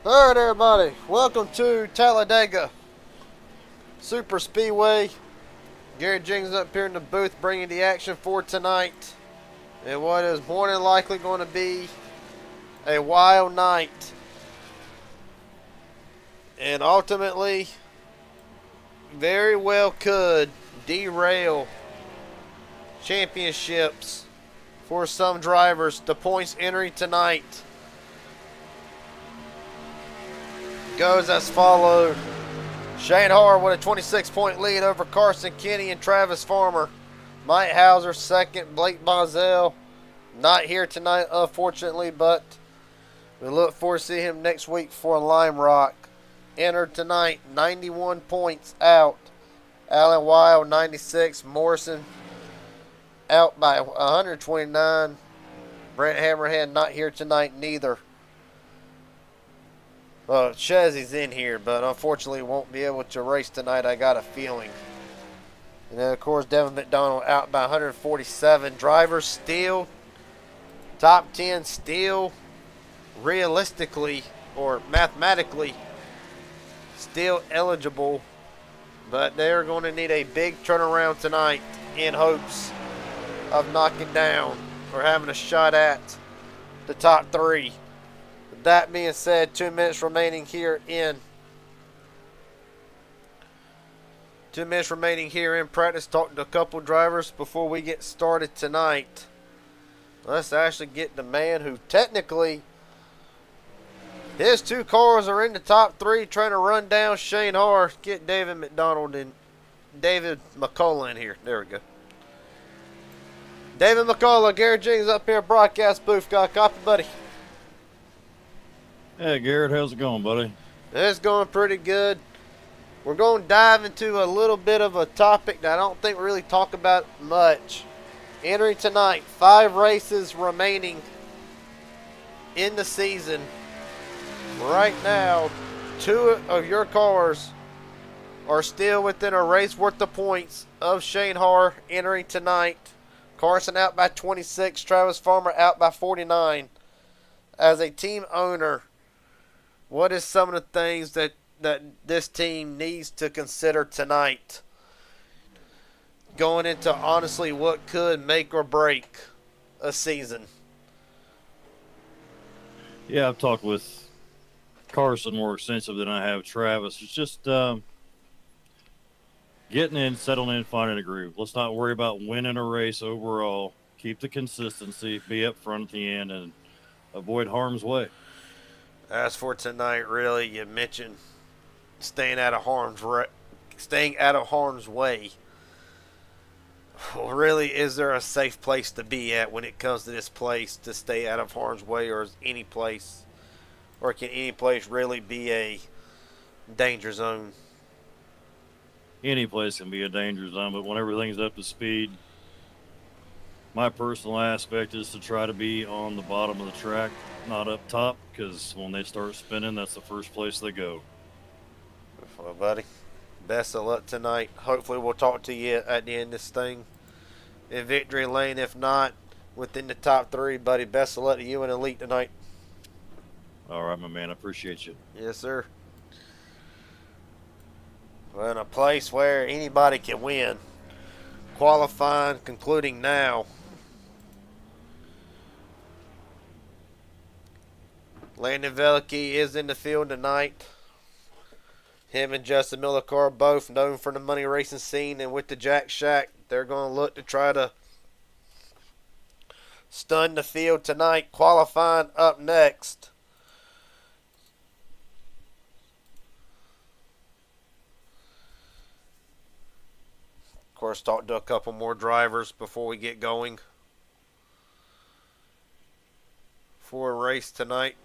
Alright, everybody, welcome to Talladega Super Speedway. Gary Jenkins up here in the booth bringing the action for tonight. And what is more than likely going to be a wild night. And ultimately, very well could derail championships for some drivers. The points entering tonight goes as followed. Shane Harr with a 26-point lead over Carson Kenny and Travis Farmer. Mike Hauser second. Blake Bozell not here tonight, unfortunately, but we look forward to seeing him next week for Lime Rock. Entered tonight, 91 points out. Alan Wild, 96. Morrison out by 129. Brent Hammerhead not here tonight neither. Chezzy's in here, but unfortunately won't be able to race tonight, I got a feeling. And then, of course, Devin McDonald out by 147. Drivers still, top 10 still, realistically or mathematically, still eligible. But they're going to need a big turnaround tonight in hopes of knocking down or having a shot at the top three. That being said, 2 minutes remaining here in practice. Talking to a couple drivers before we get started tonight. Let's actually get the man who technically his 2 cars are in the top 3, trying to run down Shane Harr. Get David McDonald and David McCullough in here. There we go. David McCullough, Gary Jenkins up here, broadcast booth. Got a copy, buddy? Hey, Garrett, how's it going, buddy? It's going pretty good. We're going to dive into a little bit of a topic that I don't think we really talk about much. Entering tonight, 5 races remaining in the season. Right now, 2 of your cars are still within a race worth of points of Shane Harr entering tonight. Carson out by 26, Travis Farmer out by 49. As a team owner, what is some of the things that this team needs to consider tonight? Going into honestly what could make or break a season. Yeah, I've talked with Carson more extensive than I have Travis. It's just getting in, settling in, finding a groove. Let's not worry about winning a race overall. Keep the consistency, be up front at the end, and avoid harm's way. As for tonight, really, you mentioned staying out of harm's way. Well, really, is there a safe place to be at when it comes to this place to stay out of harm's way, or is any place, or can any place really be a danger zone? Any place can be a danger zone, but when everything's up to speed, my personal aspect is to try to be on the bottom of the track, not up top, because when they start spinning, that's the first place they go. Well, buddy, best of luck tonight. Hopefully we'll talk to you at the end of this thing in victory lane. If not, within the top 3, buddy. Best of luck to you and Elite tonight. All right, my man. I appreciate you. Yes, sir. Well, in a place where anybody can win. Qualifying, concluding now. Landon Veliky is in the field tonight. Him and Justin Miller are both known for the money racing scene, and with the Jack Shack, they're going to look to try to stun the field tonight. Qualifying up next. Of course, talk to a couple more drivers before we get going for a race tonight.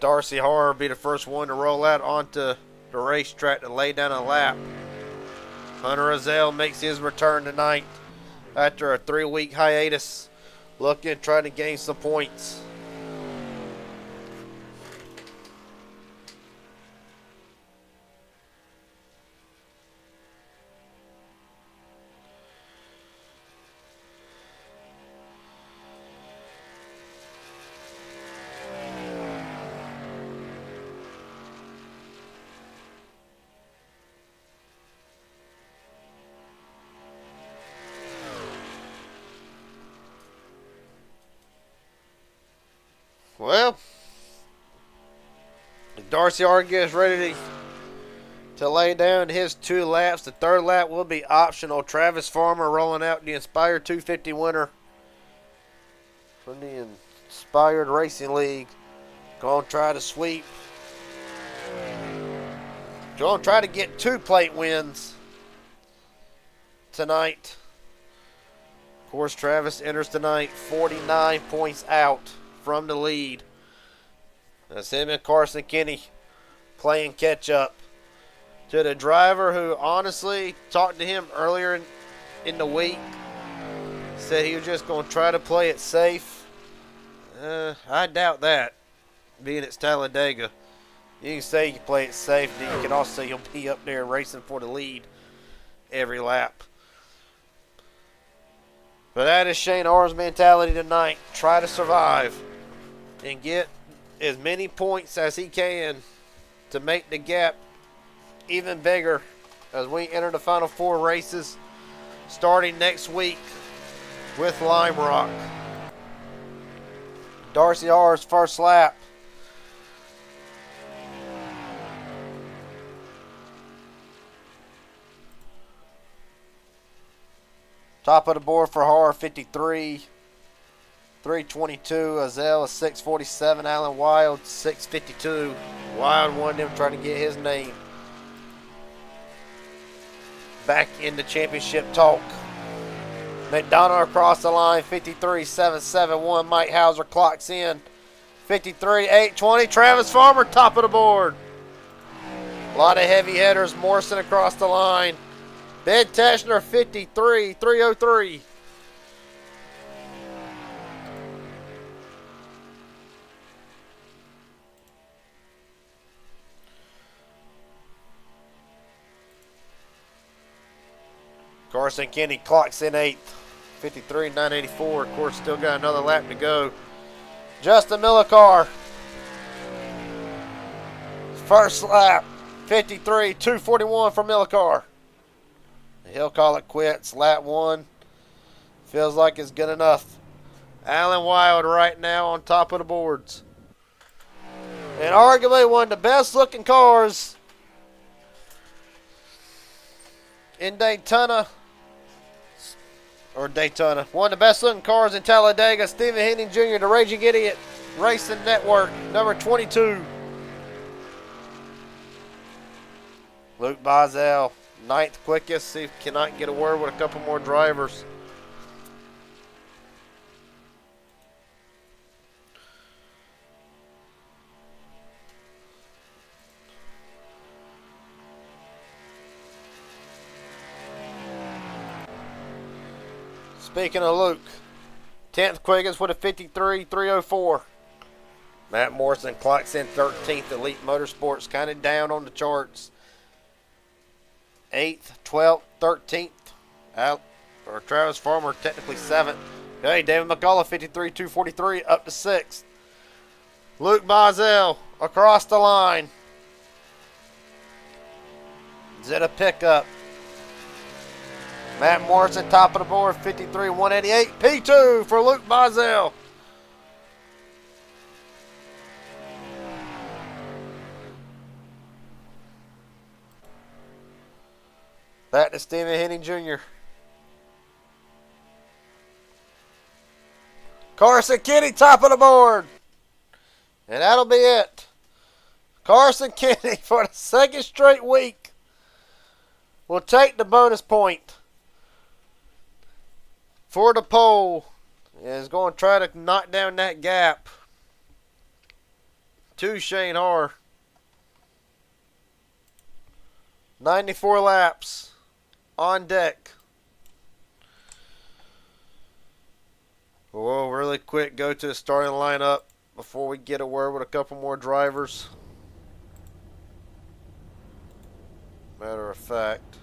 Darcy Harr will be the first one to roll out onto the racetrack to lay down a lap. Hunter Rozelle makes his return tonight after a 3-week hiatus, looking to try to gain some points. Well, Darcy Argy is ready to lay down his 2 laps. The 3rd lap will be optional. Travis Farmer rolling out the Inspired 250 winner from the Inspired Racing League. Going to try to sweep. Going to try to get 2 plate wins tonight. Of course, Travis enters tonight 49 points out from the lead. That's him and Carson Kenny playing catch up to the driver who honestly talked to him earlier in the week. Said he was just going to try to play it safe. I doubt that, being it's Talladega. You can say you can play it safe, but you can also say you'll be up there racing for the lead every lap. But that is Shane Orr's mentality tonight. Try to survive and get as many points as he can to make the gap even bigger as we enter the final 4 races starting next week with Lime Rock. Darcy R's first lap. Top of the board for Har 53. 322. Azell is 647. Alan Wild 652. Wild wanted him trying to get his name back in the championship talk. McDonough across the line. 53.771. Mike Hauser clocks in. 53.820. Travis Farmer top of the board. A lot of heavy hitters. Morrison across the line. Ben Teschner 53.303. Carson Kenny clocks in 8th. 53.984. Of course, still got another lap to go. Justin Millicar. First lap. 53.241 for Millicar. He'll call it quits. Lap 1. Feels like it's good enough. Alan Wild right now on top of the boards. And arguably one of the best looking cars in Daytona. Or Daytona. One of the best looking cars in Talladega. Stephen Henning Jr., the Raging Idiot Racing Network, number 22. Luke Boesel, 9th quickest. See if he cannot get a word with a couple more drivers. Speaking of Luke, 10th quickest with a 53.304. Matt Morrison clocks in 13th. Elite Motorsports kind of down on the charts. 8th, 12th, 13th. Or Travis Farmer technically 7th. Okay, David McCullough 53.243 up to 6th. Luke Boesel across the line. Zeta pickup. Matt Morrison top of the board 53.188. P2 for Luke Boesel. Back to Stephen Henning Jr. Carson Kenny top of the board. And that'll be it. Carson Kenny for the 2nd straight week will take the bonus point for the pole. And is going to try to knock down that gap to Shane Har. 94 laps on deck. We'll really quick go to the starting lineup before we get a word with a couple more drivers. Matter of fact,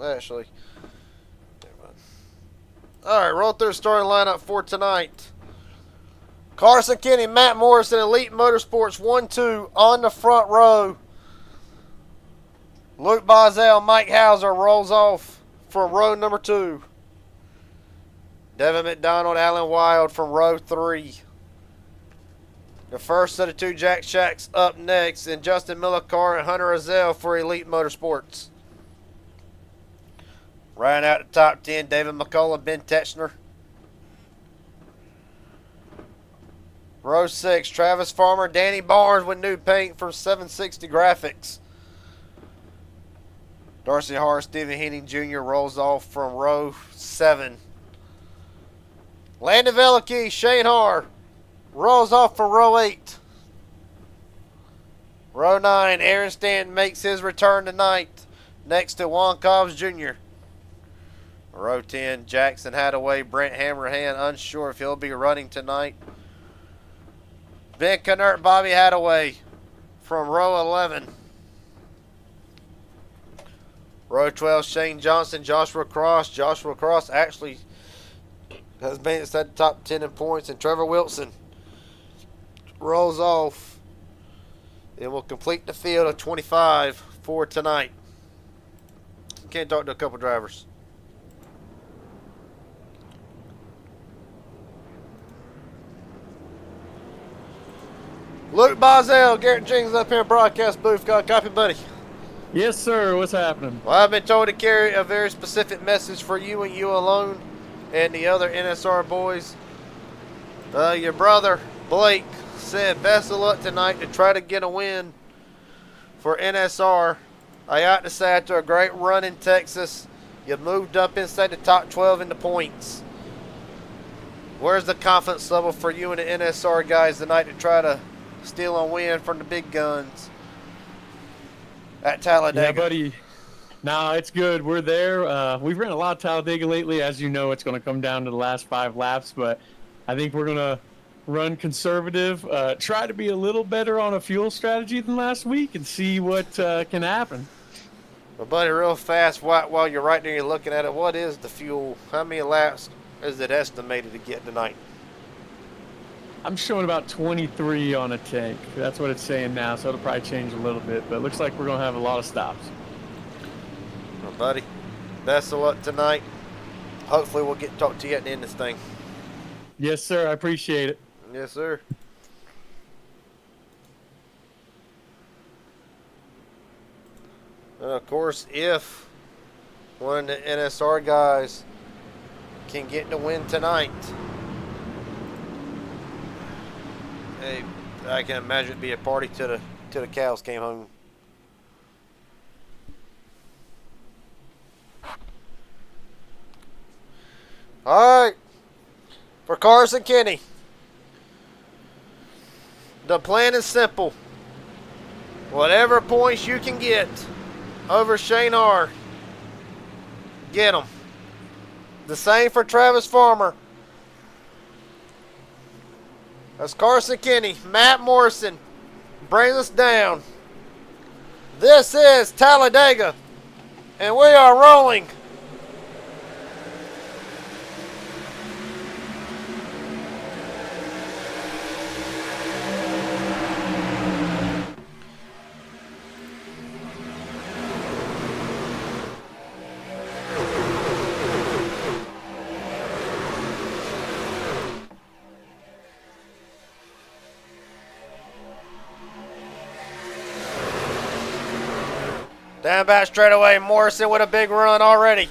actually, never mind. All right, roll through the starting lineup for tonight. Carson Kenny, Matt Morrison, Elite Motorsports 1-2 on the front row. Luke Bozzell, Mike Hauser rolls off from row number 2. Devin McDonald, Alan Wild from row 3. The first of the 2 Jack Shacks up next, and Justin Millicar and Hunter Azell for Elite Motorsports. Rounding out the top 10, David McCullough, Ben Tetchner. Row 6, Travis Farmer, Danny Barnes with new paint from 760 Graphics. Darcy Hart, Stephen Henning Jr. rolls off from row 7. Landon Veliky, Shane Haar rolls off from row 8. Row 9, Aaron Stanton makes his return tonight next to Juan Cobbs Jr. Row 10, Jackson Hadaway, Brent Hammerhand, unsure if he'll be running tonight. Ben Knert, Bobby Hadaway from row 11. Row 12, Shane Johnson, Joshua Cross. Joshua Cross actually has been inside the top 10 in points, and Trevor Wilson rolls off and will complete the field of 25 for tonight. Can't talk to a couple drivers. Luke Bozzell, Garrett Jenkins up here in broadcast booth. Got a copy, buddy? Yes, sir. What's happening? Well, I've been told to carry a very specific message for you and you alone and the other NSR boys. Your brother, Blake, said best of luck tonight to try to get a win for NSR. I got to say, after a great run in Texas, you moved up inside the top 12 in the points. Where's the confidence level for you and the NSR guys tonight to try to steal a win from the big guns at Talladega? Yeah, buddy. No, it's good. We're there. We've ran a lot of Talladega lately. As you know, it's going to come down to the last 5 laps, but I think we're going to run conservative, try to be a little better on a fuel strategy than last week, and see what can happen. Well, buddy, real fast, while you're right there, you're looking at it, what is the fuel? How many laps is it estimated to get tonight? I'm showing about 23 on a tank. That's what it's saying now, so it'll probably change a little bit, but it looks like we're going to have a lot of stops. Well, buddy, best of luck tonight. Hopefully we'll get to talk to you at the end of this thing. Yes, sir. I appreciate it. Yes, sir. And of course, if one of the NSR guys can get the win tonight, hey, I can imagine it'd be a party till the cows came home. All right, for Carson Kenny, the plan is simple. Whatever points you can get over Shane Haar, get them. The same for Travis Farmer. That's Carson Kenny. Matt Morrison brings us down. This is Talladega, and we are rolling. Down back straightaway, Morrison with a big run already.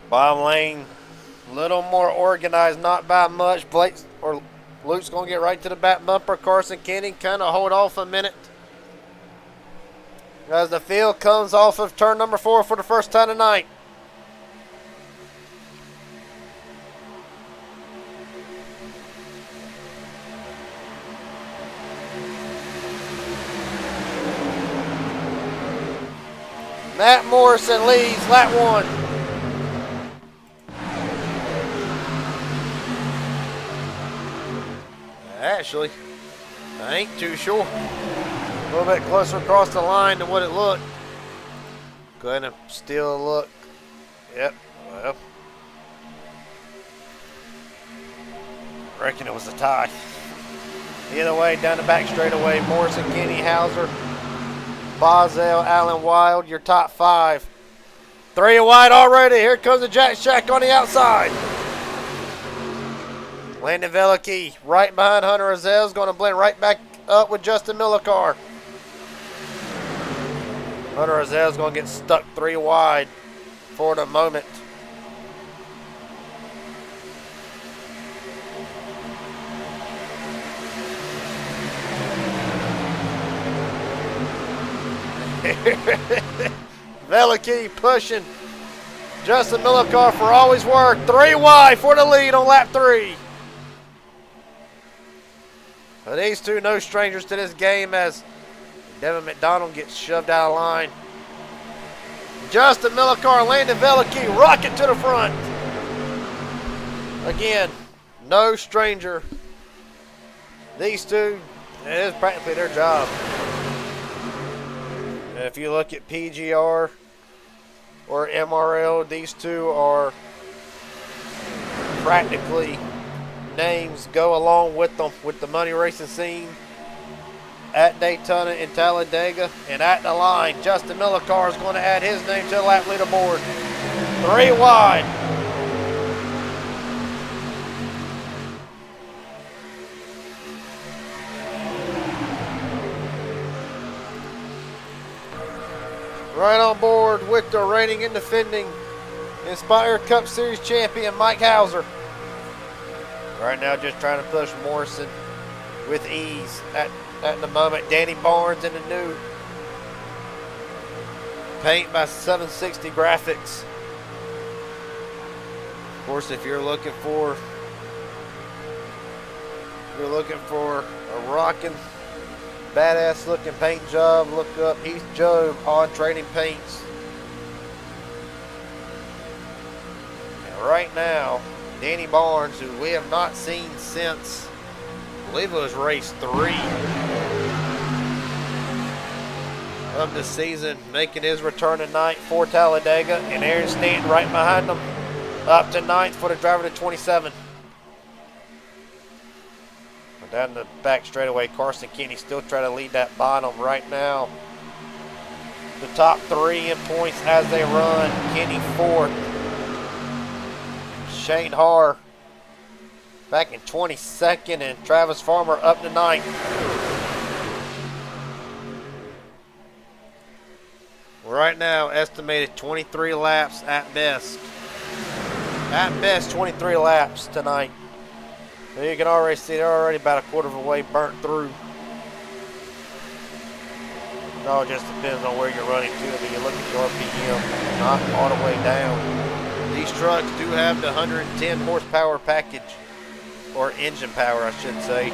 Bottom lane, a little more organized, not by much. Blake or Luke's going to get right to the back bumper. Carson Kenny kind of hold off a minute as the field comes off of turn number 4 for the first time tonight. Matt Morrison leads lap 1. Actually, I ain't too sure. A little bit closer across the line than what it looked. Go ahead and steal a look. Yep, well. Reckon it was a tie. Either way, down the back straightaway, Morrison, Kenny, Hauser, Boswell, Allen, Wild, your top 5. 3 wide already. Here comes the Jack Shack on the outside. Landon Velicky right behind Hunter Azell is going to blend right back up with Justin Millicar. Hunter Azell is going to get stuck 3 wide for the moment. Velicky pushing Justin Millicar for all he's worth. 3 wide for the lead on lap 3. Well, these two no strangers to this game as Devin McDonald gets shoved out of line. Justin Millicar, Landon Velicky, rocket to the front. Again, no stranger. These two, it is practically their job. And if you look at PGR or MRL, these two are practically names go along with them with the money racing scene at Daytona and Talladega. And at the line, Justin Millicar is going to add his name to the lap leaderboard. 3 wide. Right on board with the reigning and defending Inspire Cup Series champion, Mike Hauser. Right now just trying to push Morrison with ease at the moment. Danny Barnes in the new paint by 760 graphics. Of course, if you're looking for a rocking, badass looking paint job, look up Heath Job on Trading Paints. And right now, Danny Barnes, who we have not seen since, I believe it was race 3 of the season, making his return tonight for Talladega, and Aaron Stanton right behind him, up to 9th for the driver to 27. Down the back straightaway, Carson Kenny still trying to lead that bottom right now. The top 3 in points as they run. Kenny 4th. Shane Haar back in 22nd, and Travis Farmer up to 9th. Right now, estimated 23 laps at best. At best, 23 laps tonight. You can already see they're already about a quarter of the way burnt through. It all just depends on where you're running to. I mean, you look at your RPM, not all the way down. These trucks do have the 110 horsepower package, or engine power, I should say.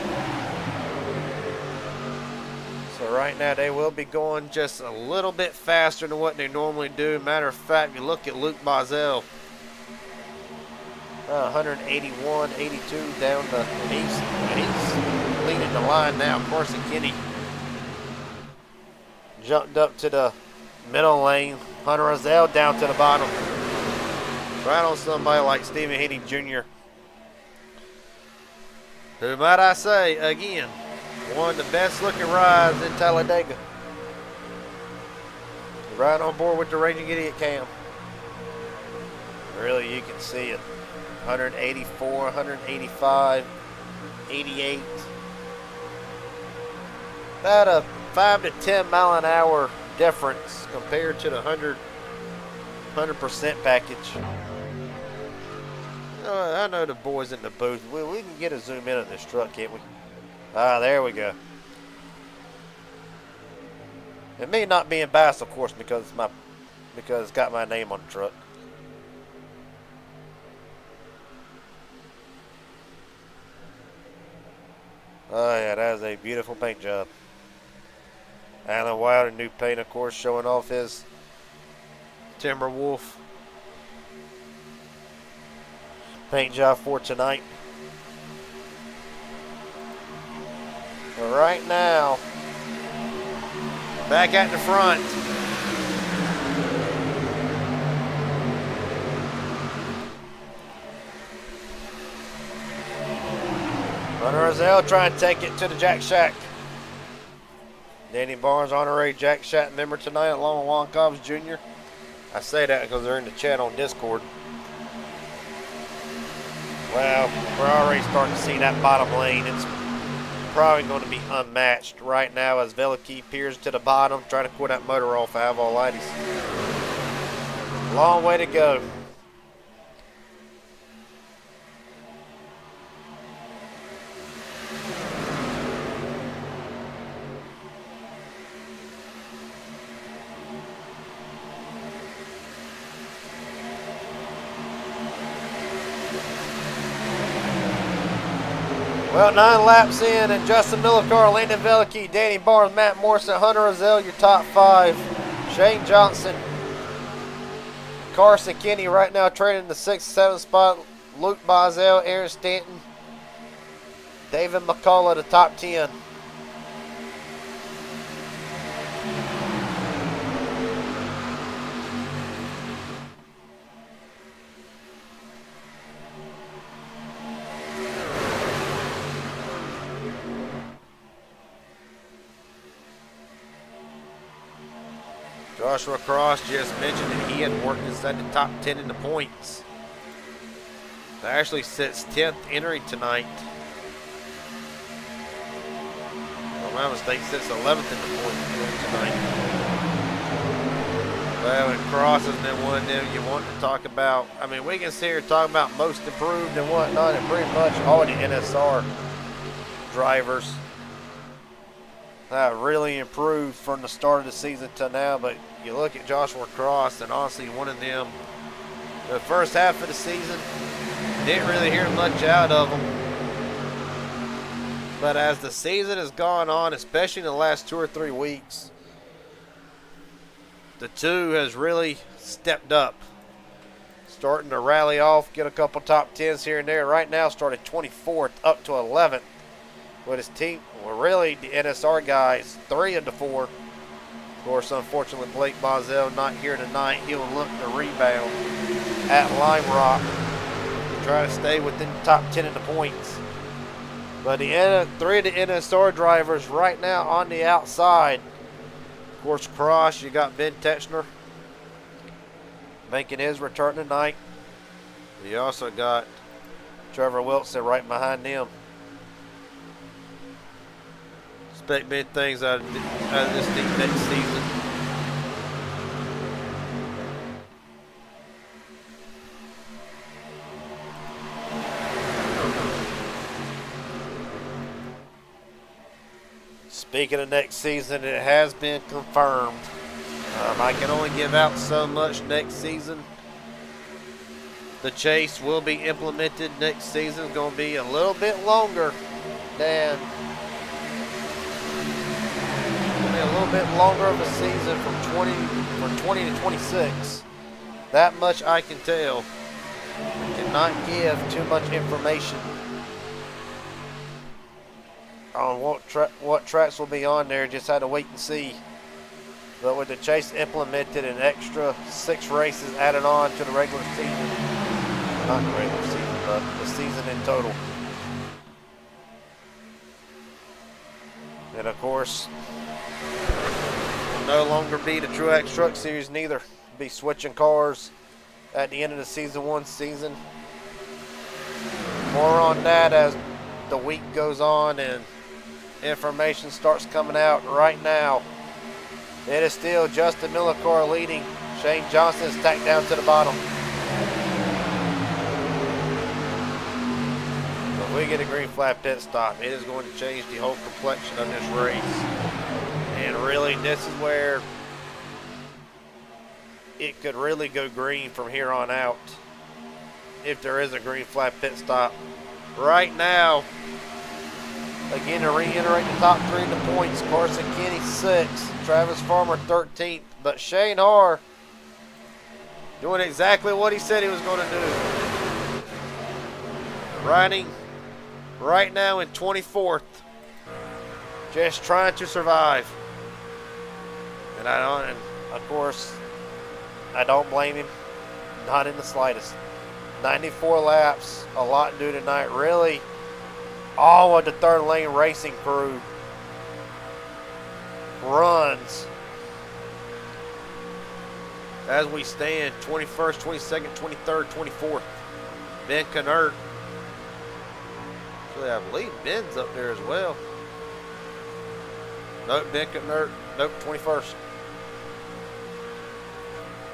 So right now they will be going just a little bit faster than what they normally do. Matter of fact, you look at Luke Boswell. 181, 82 down the, and he's leading the line now. Carson Kenny jumped up to the middle lane. Hunter Azell down to the bottom. Right on somebody like Stephen Henny Jr., who, might I say, again, one of the best looking rides in Talladega. Right on board with the Raging Idiot cam. Really, you can see it. 184, 185, 88. About a 5 to 10 mile an hour difference compared to the 100% package. I know the boys in the booth. We can get a zoom in on this truck, can't we? Ah, there we go. It may not be biased, of course, because it's got my name on the truck. Oh yeah, that is a beautiful paint job. Alan Wild in new paint, of course, showing off his Timberwolf paint job for tonight. But right now, back at the front, Hunter Rizal trying to take it to the Jack Shack. Danny Barnes, honorary Jack Shack member tonight, along with Juan Cobbs Jr. I say that because they're in the chat on Discord. Well, we're already starting to see that bottom lane. It's probably going to be unmatched right now as Veliki peers to the bottom, trying to quit that motor off of Avolites. Long way to go. Well, 9 laps in, and Justin Millicar, Landon Veliki, Danny Barnes, Matt Morrison, Hunter Rizal, your top 5. Shane Johnson, Carson Kinney right now trading the 6th, 7th spot. Luke Bozel, Aaron Stanton, David McCullough, the top 10. Joshua Cross just mentioned that he had worked inside the top 10 in the points. That actually sits 10th entering tonight. If I'm not mistaken, sits 11th in the points tonight. Well, and Cross has been one of them you want to talk about. I mean, we can sit here and talk about most improved and whatnot, and pretty much all the NSR drivers really improved from the start of the season to now. But you look at Joshua Cross, and honestly, one of them, the first half of the season, didn't really hear much out of him. But as the season has gone on, especially in the last 2 or 3 weeks, the 2 has really stepped up. Starting to rally off, get a couple top 10s here and there. Right now, started 24th up to 11th. With his team, well, really, the NSR guys, 3 of the 4. Of course, unfortunately, Blake Bozel not here tonight. He'll look to rebound at Lime Rock to try to stay within the top 10 in the points. But the 3 of the NSR drivers right now on the outside. Of course, Cross, you got Ben Techner making his return tonight. You also got Trevor Wilson right behind them. Expect big things out of this team next season. Speaking of next season, it has been confirmed. I can only give out so much next season. The chase will be implemented next season. It's going to be a little bit longer than a little bit longer of a season from 20 to 26. That much I can tell. I cannot give too much information on what tracks will be on there. Just had to wait and see. But with the chase implemented, an extra 6 races added on to the regular season. Not the regular season, but the season in total. And of course, no longer be the Tru-Axe Truck Series neither. Be switching cars at the end of the season 1 season. More on that as the week goes on and information starts coming out. Right now, it is still Justin Millicar leading. Shane Johnson is tacked down to the bottom. So if we get a green flag pit stop, it is going to change the whole complexion of this race. And really, this is where it could really go green from here on out if there is a green flag pit stop. Right now, again, to reiterate the top 3 in the points, Carson Kinney 6th, Travis Farmer 13th, but Shane Harr doing exactly what he said he was going to do. Riding right now in 24th, just trying to survive. And of course, I don't blame him, not in the slightest. 94 laps, a lot due tonight. Really, all of the third lane racing crew runs as we stand. 21st, 22nd, 23rd, 24th. Ben Knert. Actually, I believe Ben's up there as well. Nope, Ben Knert. Nope, 21st.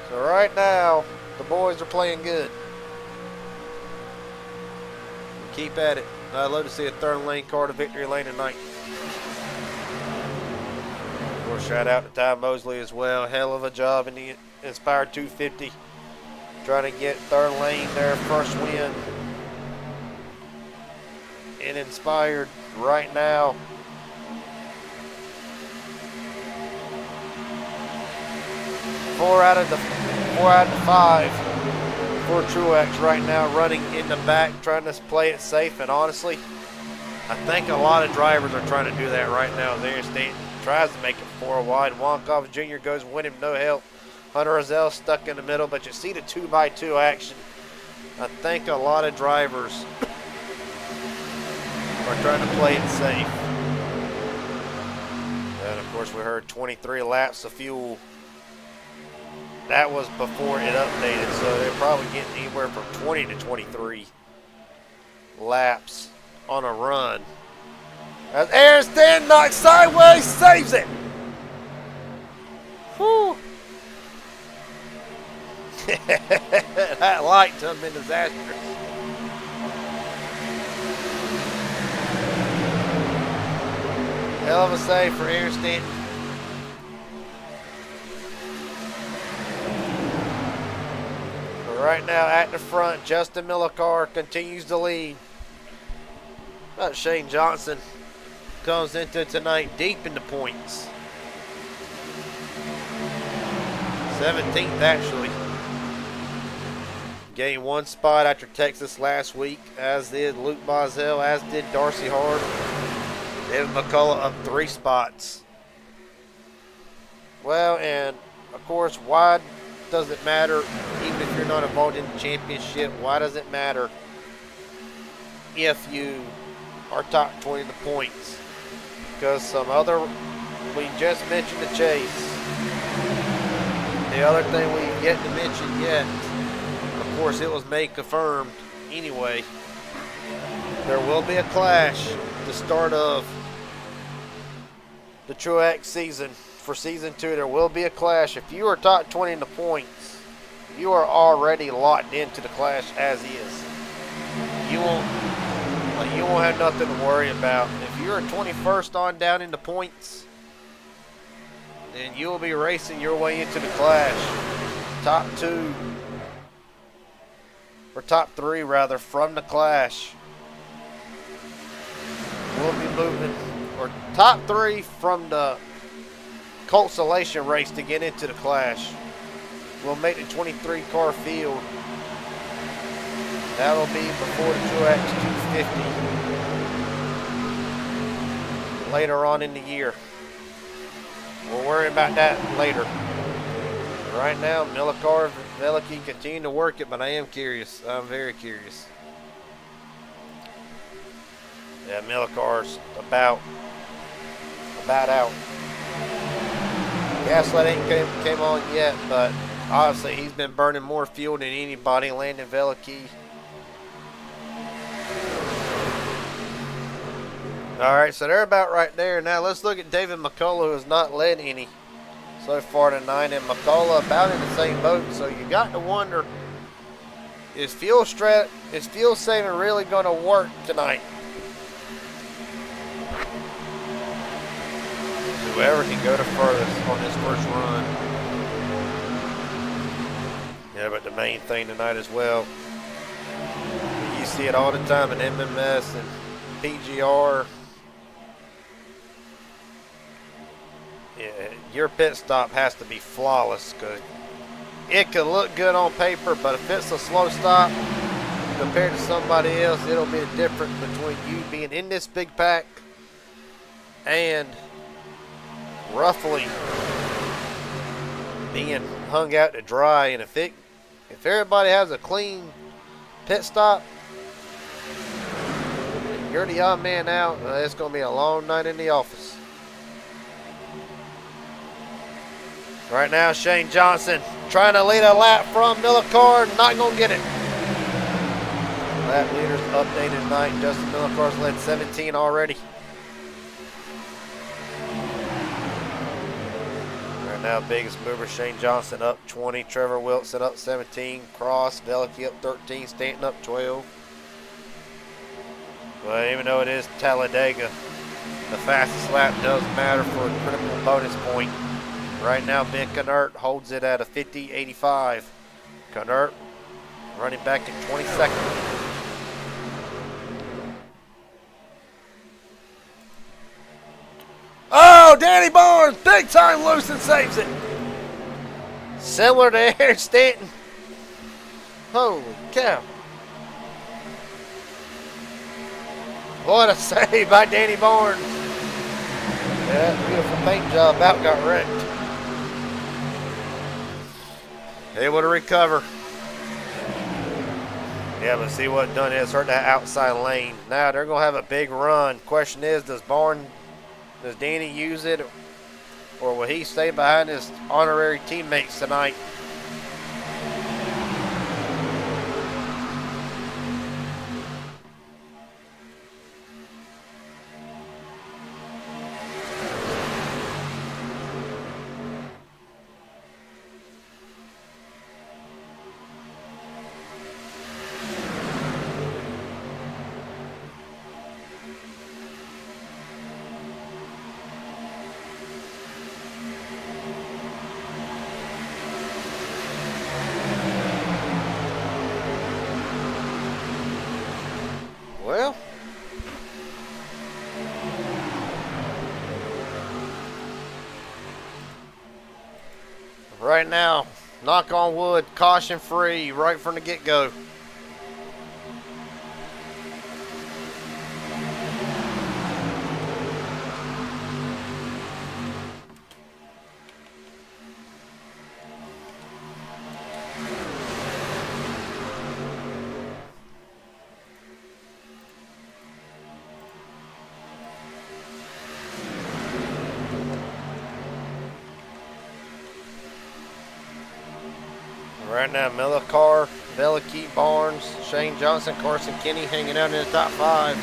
So right now, the boys are playing good. Keep at it. I'd love to see a third lane car to victory lane tonight. Of course, shout out to Ty Mosley as well. Hell of a job in the Inspired 250. Trying to get third lane their first win. And Inspired right now. Four out of the 5 for Tru-Axe right now, running in the back, trying to play it safe. And honestly, I think a lot of drivers are trying to do that right now. There, Stanton tries to make it 4 wide. Wonkov Jr. goes with him, no help. Hunter Rozelle stuck in the middle, but you see the 2x2 action. I think a lot of drivers are trying to play it safe. And of course, we heard 23 laps of fuel. That was before it updated, so they're probably getting anywhere from 20 to 23 laps on a run. As Aaron Stanton knocks sideways, saves it. Whew. That light to have been disastrous. Hell of a save for Aaron Stanton. Right now at the front, Justin Millicar continues to lead. But Shane Johnson comes into tonight deep in the points. 17th actually. Gained 1 spot after Texas last week, as did Luke Bozzell, as did Darcy Hard. David McCullough up 3 spots. Well, and of course, why does it matter? Even if you're not involved in the championship, why does it matter if you are top 20 in the points? Because we just mentioned the chase. The other thing we've yet to mention yet, of course it was made confirmed anyway, there will be a clash at the start of the Tru-Axe season. For season 2, there will be a clash. If you are top 20 in the points, you are already locked into the clash as is. You won't have nothing to worry about. If you're 21st on down in the points, then you will be racing your way into the clash. Top 2, or top 3 rather, from the clash will be moving, or top 3 from the consolation race to get into the clash. We'll make the 23 car field. That'll be before the Tru-Axe 250 later on in the year. We'll worry about that later. Right now, Millicar and Veliky continue to work it, but I am curious. I'm very curious. Yeah, Millicar's about out. Gaslight ain't came on yet, but obviously he's been burning more fuel than anybody. Landon Veliky. Alright, so they're about right there. Now let's look at David McCullough, who has not led any so far tonight, and McCullough about in the same boat. So you got to wonder, is fuel saving really going to work tonight? Whoever can go the furthest on this first run. Yeah, but the main thing tonight as well, you see it all the time in MMS and PGR. Yeah, your pit stop has to be flawless, because it could look good on paper, but if it's a slow stop compared to somebody else, it'll be the difference between you being in this big pack and roughly being hung out to dry. And if everybody has a clean pit stop, You're the odd man out. It's going to be a long night in the office. Right now, Shane Johnson trying to lead a lap from Miller Car. Not going to get it. Lap leaders updated tonight. Justin Miller Car's led 17 already. Right now, biggest mover Shane Johnson up 20. Trevor Wilson up 17. Cross, Veliky up 13. Stanton up 12. Well, even though it is Talladega, the fastest lap does matter for a critical bonus point. Right now, Ben Knert holds it at a 50.85. Knert running back in 22nd. Oh, Danny Barnes, big time loose and saves it. Similar to Aaron Stanton. Holy cow. What a save by Danny Barnes. Yeah, that beautiful paint job about got wrecked. Able to recover. Yeah, but see what done is hurt that outside lane. Now they're going to have a big run. Question is, does Danny use it, or will he stay behind his honorary teammates tonight? Well, right now, knock on wood, caution free right from the get-go. Right now, Miller Carr, Veliky, Barnes, Shane Johnson, Carson Kenny hanging out in the top 5.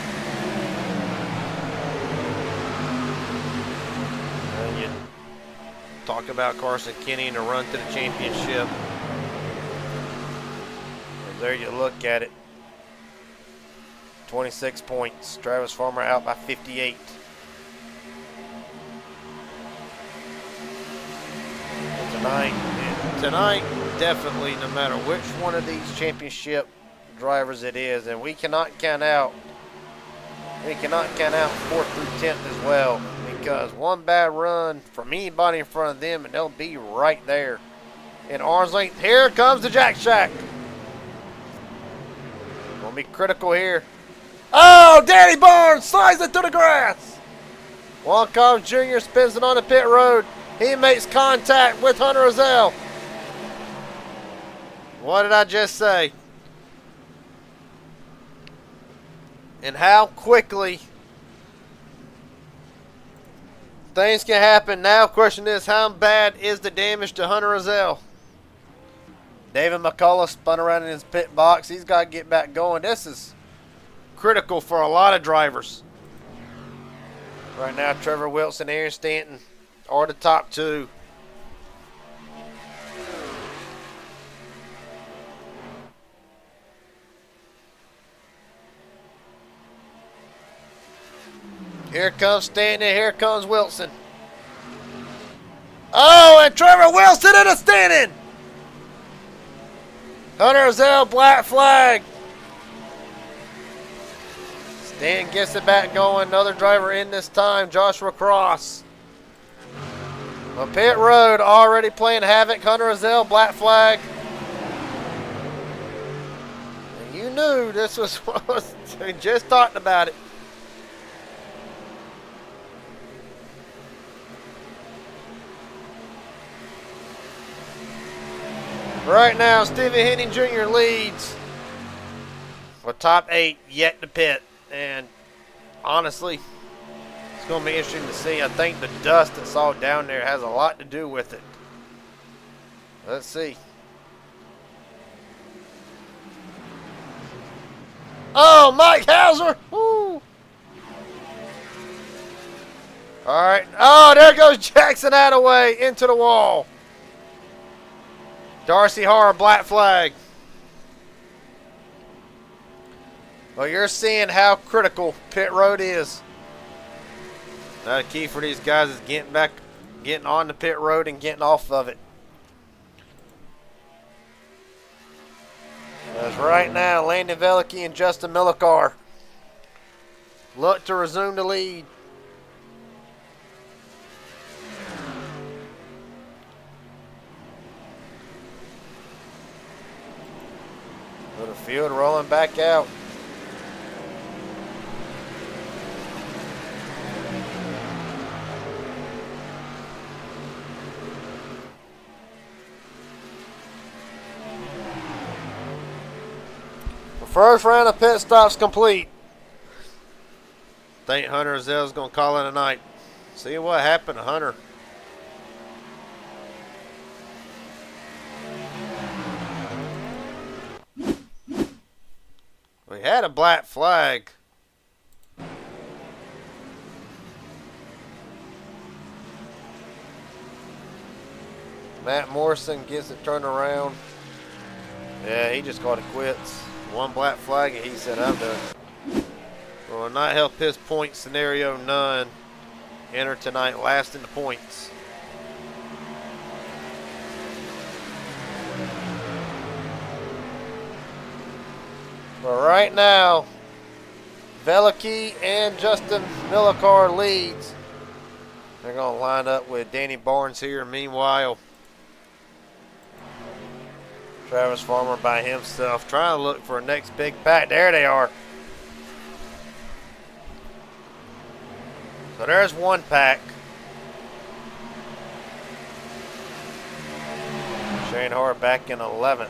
And you talk about Carson Kenny and a run to the championship. And there you look at it. 26 points. Travis Farmer out by 58. Tonight, definitely, no matter which one of these championship drivers it is, and we cannot count out 4th through 10th as well, because one bad run from anybody in front of them and they'll be right there in arm's length. Here comes the Jack Shack. Gonna be critical here. Oh, Danny Barnes slides it through the grass. Juan Combs Jr. spins it on the pit road. He makes contact with Hunter Rozelle. What did I just say? And how quickly things can happen. Now, question is, how bad is the damage to Hunter Rozelle? David McCullough spun around in his pit box. He's got to get back going. This is critical for a lot of drivers. Right now, Trevor Wilson, Aaron Stanton are the top 2. Here comes Stanton, here comes Wilson. Oh, and Trevor Wilson in a Stanton. Hunter Rozelle, black flag. Stanton gets it back going. Another driver in this time, Joshua Cross. Well, pit road already playing havoc. Hunter Rozelle, black flag. And you knew this was what we just talked about it. Right now, Stevie Henning Jr. leads with top 8 yet to pit. And honestly, it's going to be interesting to see. I think the dust that's all down there has a lot to do with it. Let's see. Oh, Mike Hauser! Woo! All right. Oh, there goes Jackson Attaway into the wall. Darcy Harr, black flag. Well, you're seeing how critical pit road is. Now, the key for these guys is getting on the pit road and getting off of it. As right now, Landon Velicky and Justin Millikar look to resume the lead. With the field rolling back out. First round of pit stops complete. Think Hunter Zell's going to call it a night. See what happened to Hunter. We had a black flag. Matt Morrison gets it turned around. Yeah, he just called it quits. One black flag and he said, I'm done. Will not help his point scenario none. Enter tonight last in the points. But right now, Velicky and Justin Millikar leads. They're going to line up with Danny Barnes here. Meanwhile, Travis Farmer by himself, trying to look for a next big pack. There they are. So there's one pack. Shane Hart back in 11th.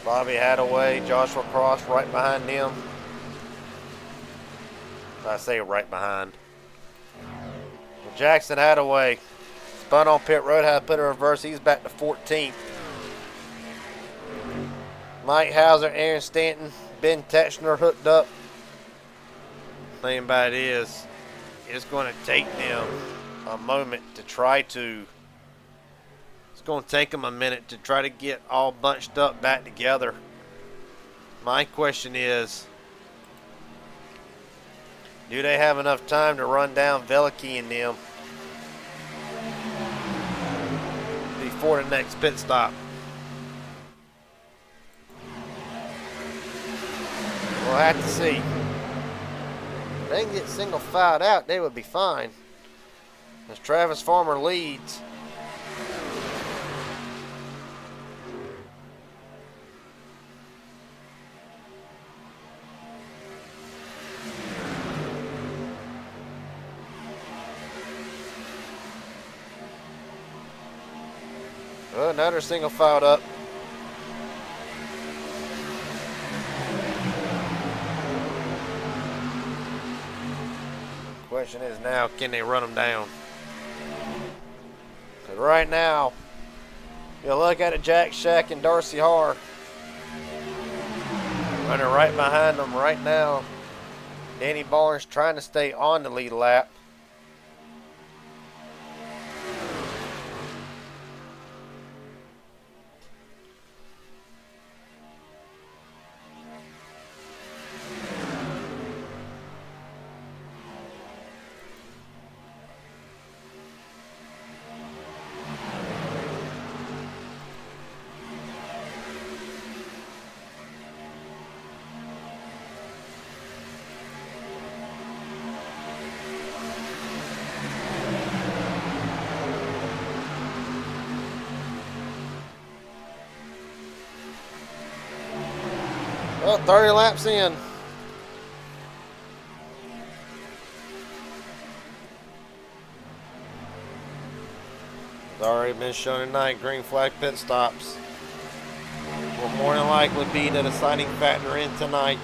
Bobby Hadaway, Joshua Cross right behind them. I say right behind. Jackson Hadaway spun on pit road, had to put a reverse. He's back to 14th. Mike Hauser, Aaron Stanton, Ben Tetchner hooked up. Thing about it is, it's going to take them a moment to try to. It's going to take them a minute to try to get all bunched up back together. My question is, do they have enough time to run down Velicky and them before the next pit stop? We'll have to see. If they can get single filed out, they would be fine. As Travis Farmer leads. Oh, another single filed up. Question is now, can they run them down? Because right now, you look at it, Jack Shack and Darcy Harr running right behind them right now. Danny Barnes trying to stay on the lead lap. Well, 30 laps in. It's already been shown tonight, green flag pit stops will more than likely be the deciding factor in tonight.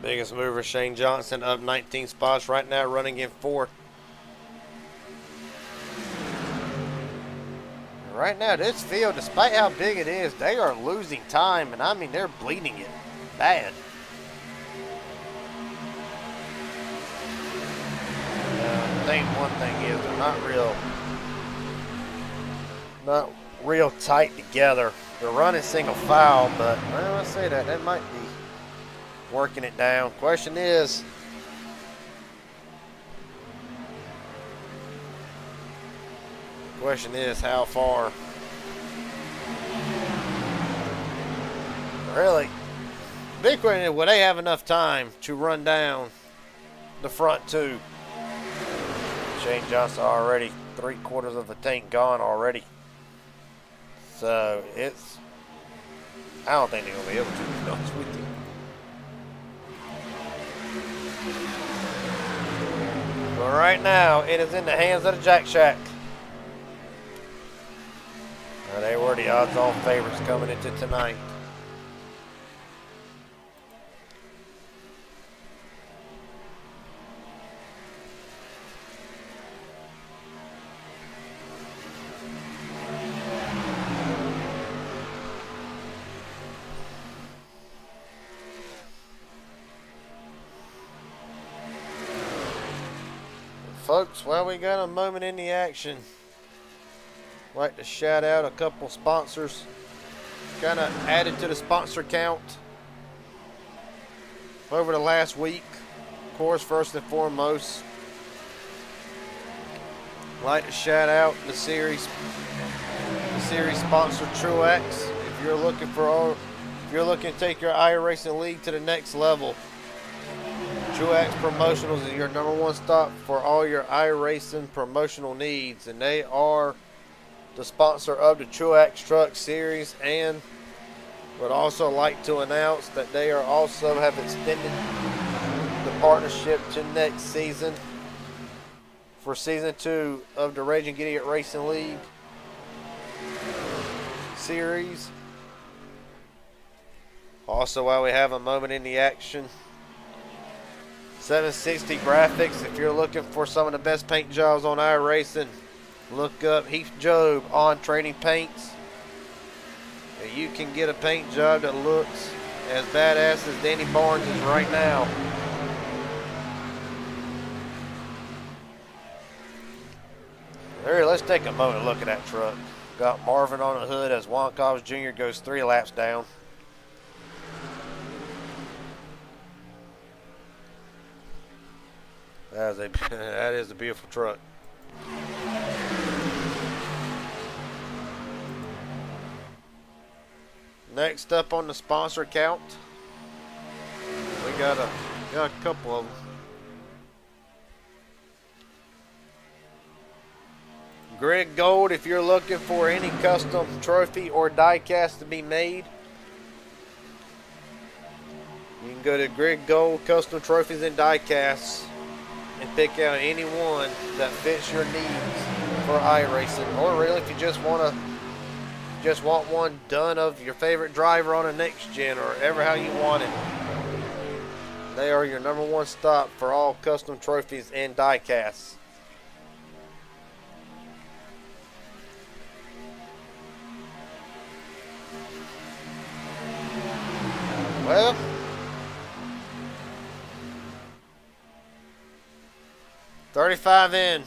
Biggest mover, Shane Johnson, up 19 spots right now, running in fourth. Right now, this field, despite how big it is, they are losing time, and I mean, they're bleeding it bad. I think one thing is they're not real tight together. They're running single file, but well, I say that might be working it down. Question is, how far? Really, big question is, will they have enough time to run down the front two? Shane Johnson already 3/4 of the tank gone already. So I don't think they're gonna be able to be honest with you. But right now, it is in the hands of the Jack Shack. They were the odds-on favorites coming into tonight. Folks, while we got a moment in the action, I'd like to shout out a couple sponsors. Kind of added to the sponsor count over the last week. Of course, first and foremost, I'd like to shout out the series sponsor, Tru-Axe. If you're looking to take your iRacing league to the next level, Tru-Axe Promotionals is your #1 stop for all your iRacing promotional needs, and they are the sponsor of the Tru-Axe Truck Series, and would also like to announce that they are also have extended the partnership to next season for season 2 of the Raging Idiot Racing League series. Also, while we have a moment in the action, 760 Graphics. If you're looking for some of the best paint jobs on iRacing, look up Heath Job on Trading Paints. You can get a paint job that looks as badass as Danny Barnes is right now. There, let's take a moment to look at that truck. Got Marvin on the hood as Juan Cobbs Jr. goes 3 laps down. That is a beautiful truck. Next up on the sponsor count, we got a couple of them. Greg Gold, if you're looking for any custom trophy or die cast to be made, you can go to Greg Gold Custom Trophies and Die Casts and pick out any one that fits your needs for iRacing, or really if you just want one done of your favorite driver on a next gen, or ever how you want it. They are your #1 stop for all custom trophies and die casts. Well, $35 in,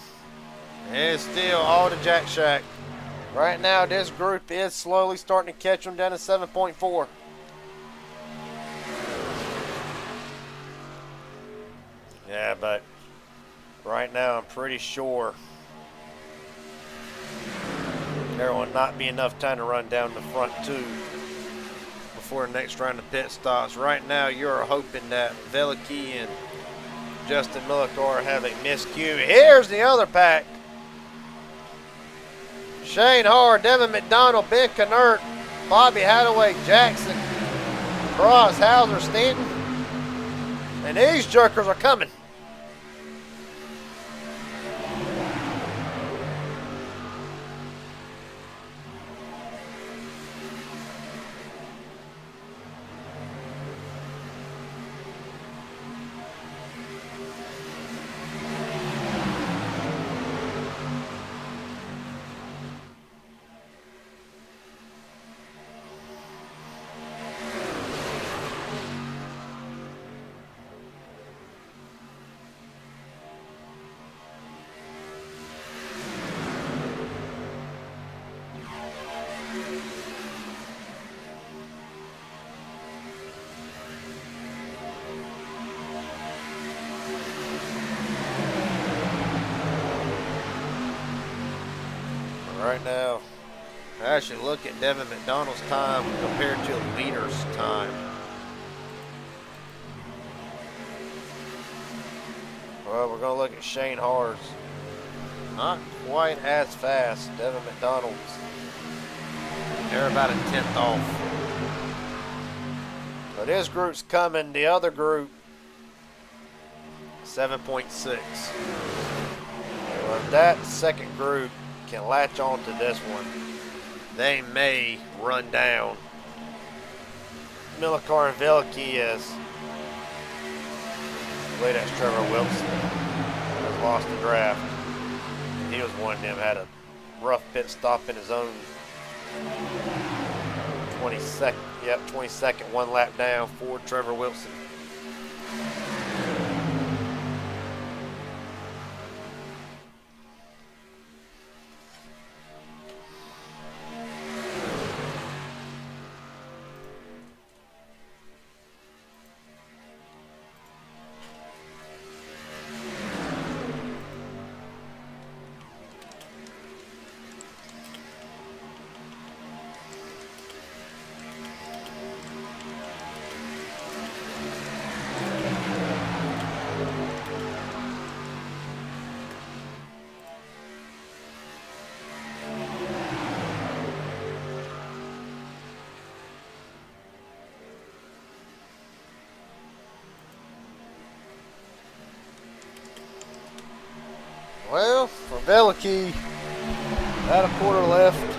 and it's still all to Jack Shack. Right now, this group is slowly starting to catch them down to 7.4. Yeah, but right now, I'm pretty sure there will not be enough time to run down the front two before the next round of pit stops. Right now, you're hoping that Veliki and Justin Millicor have a miscue. Here's the other pack. Shane Hard, Devin McDonald, Ben Knert, Bobby Hadaway, Jackson, Cross, Hauser, Stanton. And these jerkers are coming. Right now, I actually look at Devin McDonald's time compared to the leader's time. Well, we're going to look at Shane Hars. Not quite as fast. Devin McDonald's. They're about a 10th off. But his group's coming. The other group, 7.6. Well, if that second group can latch on to this one, they may run down Millikar and Veliky as, I believe that's Trevor Wilson, has lost the draft. He was one of them, had a rough pit stop in his own 22nd, 1 lap down for Trevor Wilson. Well, for Veliky, about a quarter left.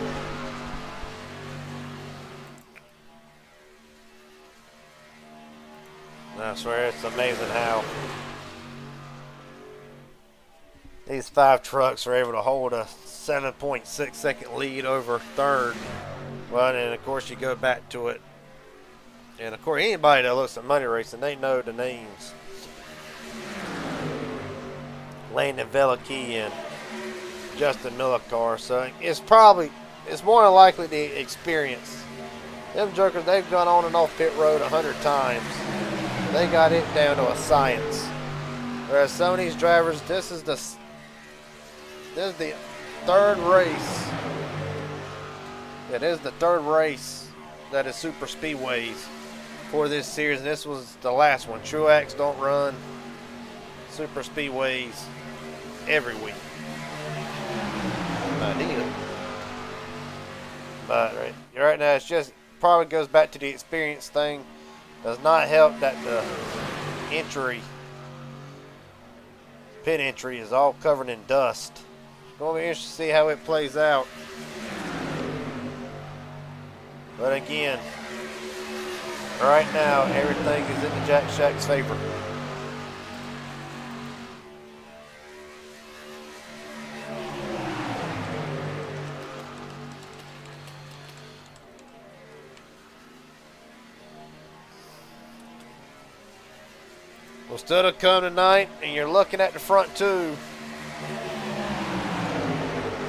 I swear it's amazing how these 5 trucks are able to hold a 7.6 second lead over third. Well, and of course you go back to it. And of course anybody that looks at money racing, they know the names. Landon Veliky and Justin Millikar, so it's more than likely the experience. Them jokers, they've gone on and off pit road 100 times. They got it down to a science. Whereas some of these drivers, this is the third race. It is the third race that is super speedways for this series, and this was the last one. Tru-Axe don't run super speedways every week. But right now, it's just probably goes back to the experience thing. Does not help that the pit entry is all covered in dust. It's going to be interesting to see how it plays out. But again, right now, everything is in the Jack Shack's favor. Well, still to come tonight, and you're looking at the front two.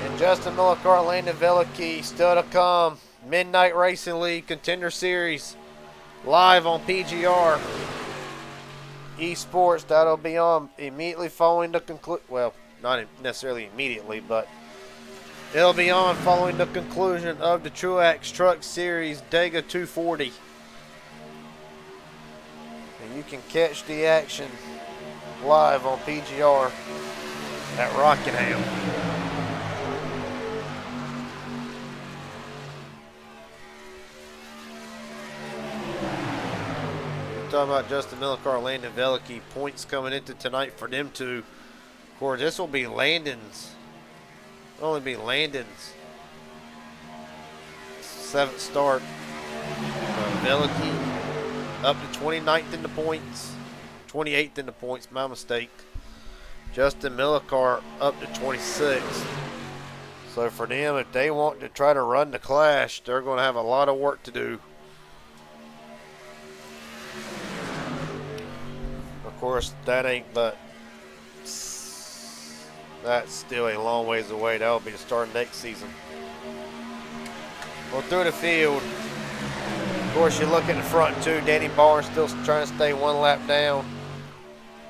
And Justin Millikar, Landon Veliky, still to come. Midnight Racing League Contender Series, live on PGR Esports. That'll be on immediately following the conclusion. Well, not necessarily immediately, but it'll be on following the conclusion of the Tru-Axe Truck Series Dega 240. And you can catch the action live on PGR at Rockingham. Talking about Justin Millikar, Landon Veliky, points coming into tonight for them two. Of course, this will be Landon's. It'll only be Landon's 7th start. Veliky up to 29th in the points, 28th in the points, my mistake. Justin Millikar up to 26th. So for them, if they want to try to run the Clash, they're going to have a lot of work to do. Of course, that's still a long ways away. That will be the start next season. Well, through the field, of course, you look at the front two. Danny Barnes still trying to stay 1 lap down,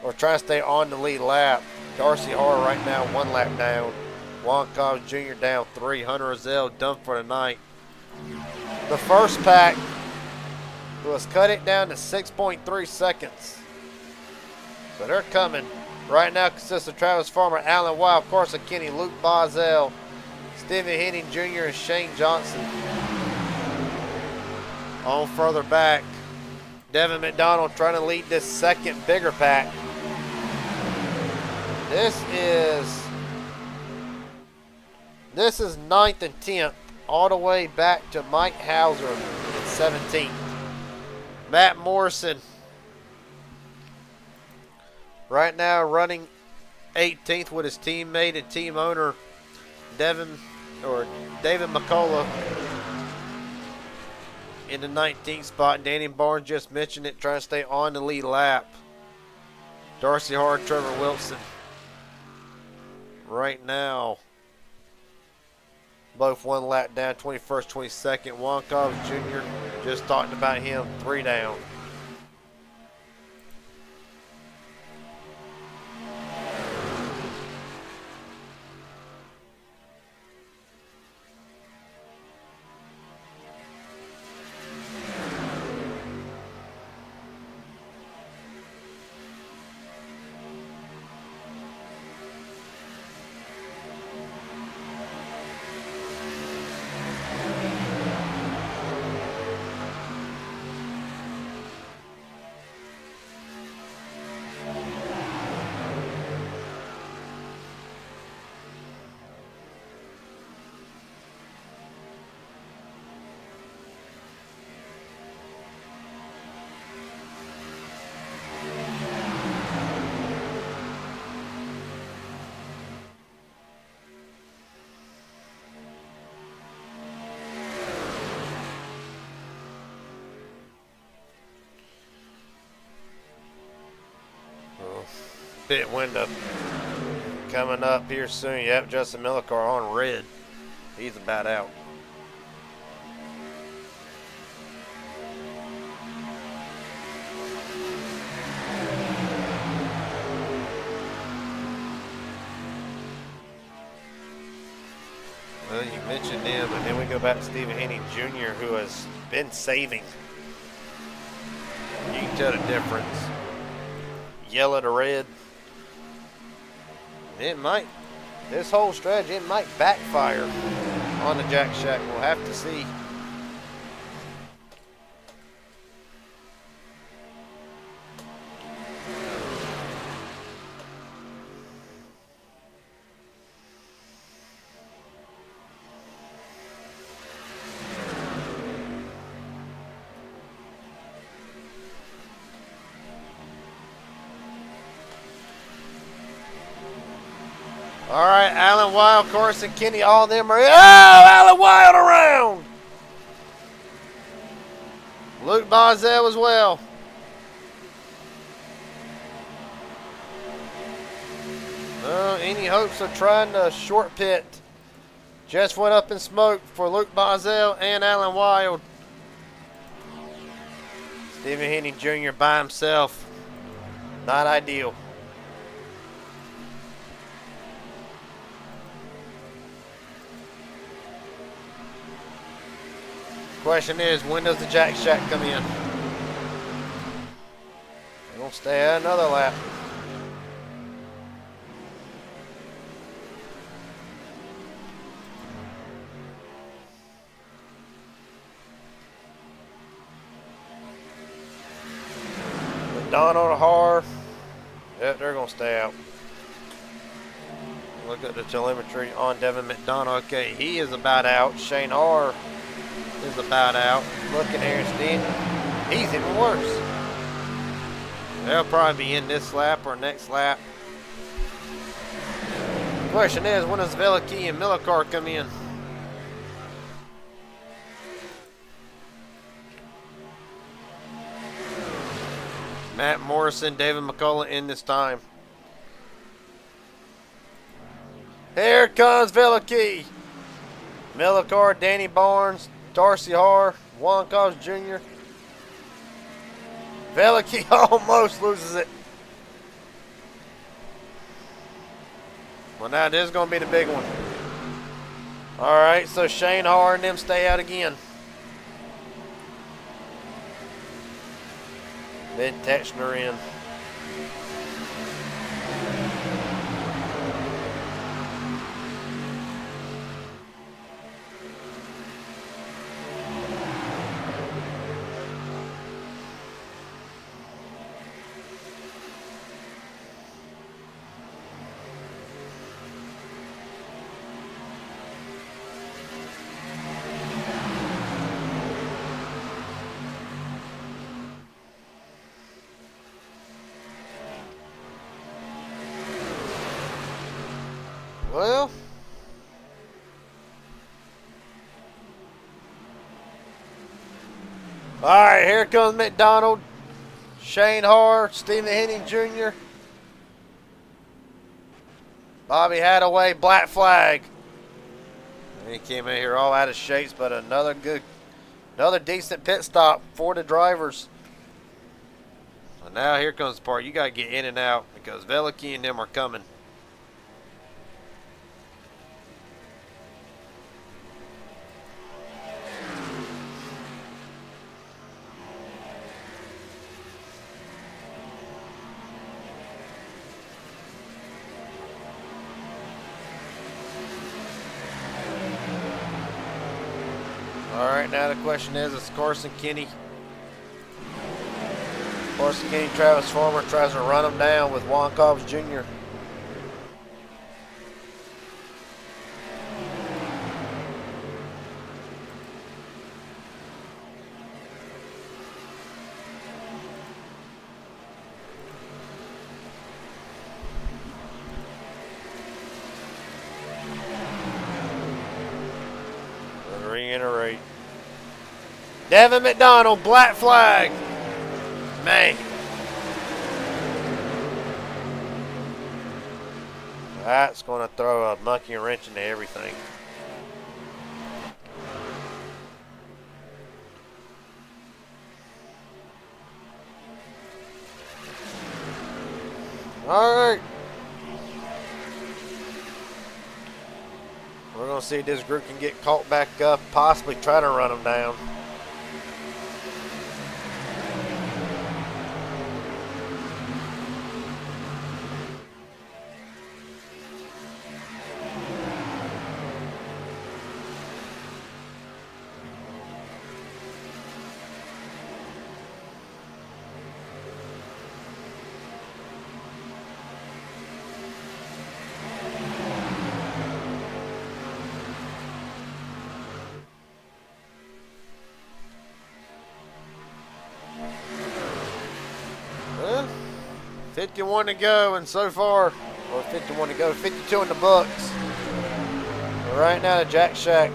or trying to stay on the lead lap. Darcy Harr right now 1 lap down. Juan Carlos Jr. down 3. Hunter Rozelle done for the night. The first pack was cut it down to 6.3 seconds. So they're coming. Right now consists of Travis Farmer, Alan Wild, Carson Kenny, Luke Bozell, Stephen Henning Jr., and Shane Johnson. On further back, Devin McDonald trying to lead this second bigger pack. This is 9th and 10th, all the way back to Mike Hauser at 17th. Matt Morrison right now running 18th with his teammate and team owner David McCullough in the 19th spot. Danny Barnes just mentioned it, trying to stay on the lead lap. Darcy Hard, Trevor Wilson right now both 1 lap down, 21st, 22nd. Juan Carlos Jr., just talking about him, 3 down. Pit window coming up here soon. Yep, Justin Millicar on red. He's about out. Well, you mentioned him, and then we go back to Stephen Henning Jr., who has been saving. You can tell the difference. Yellow to red. It might, this whole strategy, it might backfire on the Jack Shack. We'll have to see. All right, Alan Wild, Carson Kenny, all of them are. Oh, Alan Wild around. Luke Bozell as well. Any hopes of trying to short pit just went up in smoke for Luke Bozell and Alan Wild. Stephen Henning Jr. by himself. Not ideal. Question is, when does the Jack Shack come in? They're going to stay at another lap. McDonald, Har, yep, they're going to stay out. Look at the telemetry on Devin McDonald. Okay, he is about out. Shane Har is about out. Look at Aaron Steen. He's even worse. They'll probably be in this lap or next lap. Question is, when does Velikey and Millicar come in? Matt Morrison, David McCullough in this time. Here comes Velikey. Millicar, Danny Barnes, Darcy Har, Juan Carlos Jr. Velikey almost loses it. Well, now this is going to be the big one. Alright, so Shane Har and them stay out again. Ben Tetchner in. Well, all right, here comes McDonald, Shane Har, Stephen Henning Jr., Bobby Hadaway, black flag. He came in here all out of shapes, but another decent pit stop for the drivers. So now here comes the part you got to get in and out because Veliky and them are coming. Alright, now the question is Carson Kenny, Travis Farmer tries to run him down with Juan Cobbs Jr. Reiterate. Devin McDonald, black flag. Man. That's going to throw a monkey wrench into everything. All right. We're going to see if this group can get caught back up, possibly try to run them down. Well, 51 to go, and so far, or 51 to go, 52 in the books. But right now, the Jack Shack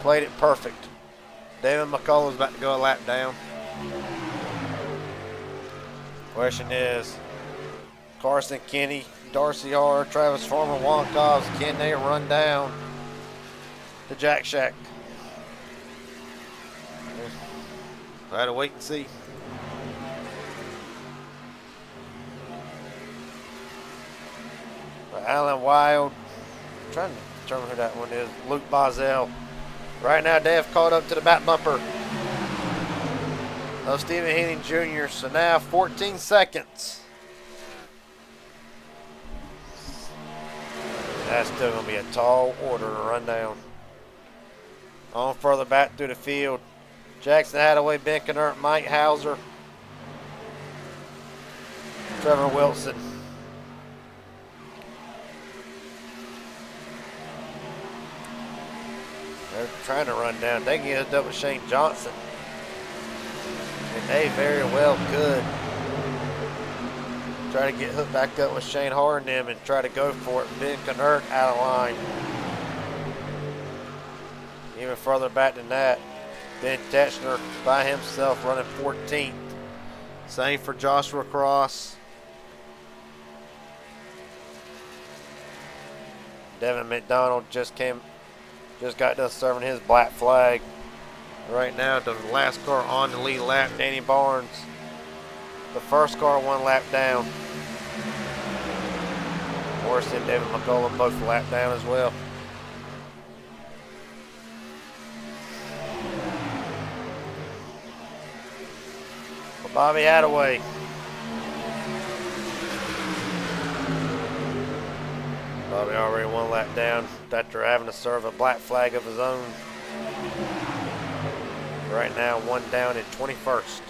played it perfect. David McCullough's about to go a lap down. Question is, Carson Kenny, Darcy Har, Travis Farmer, Juan Cobbs, can they run down the Jack Shack? We'll have to wait and see. Alan Wild, I'm trying to determine who that one is. Luke Bozell. Right now, they have caught up to the back bumper of Stephen Henning Jr. So now 14 seconds. That's still going to be a tall order to run down. On further back through the field, Jackson Hadaway, Ben Knert, Mike Hauser, Trevor Wilson. They're trying to run down. They can get hooked up with Shane Johnson. And they very well could. Try to get hooked back up with Shane Har and them and try to go for it. Ben Knert out of line. Even further back than that, Ben Tetchner by himself running 14th. Same for Joshua Cross. Devin McDonald just got done serving his black flag. Right now, the last car on the lead lap, Danny Barnes. The first car 1 lap down. Morrison and David McCullough both lap down as well. Bobby Hadaway. Bobby already 1 lap down after having to serve a black flag of his own. Right now, 1 down in 21st.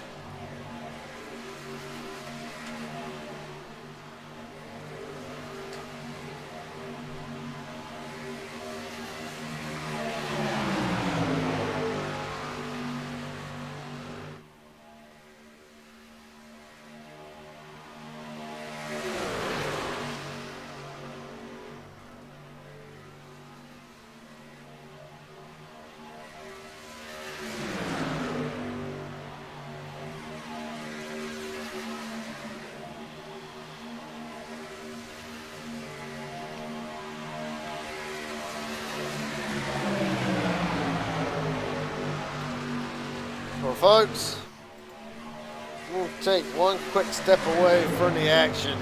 Well, folks, we'll take one quick step away from the action.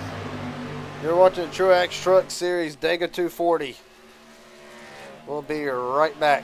You're watching the Tru-Axe Truck Series Dega 240. We'll be right back.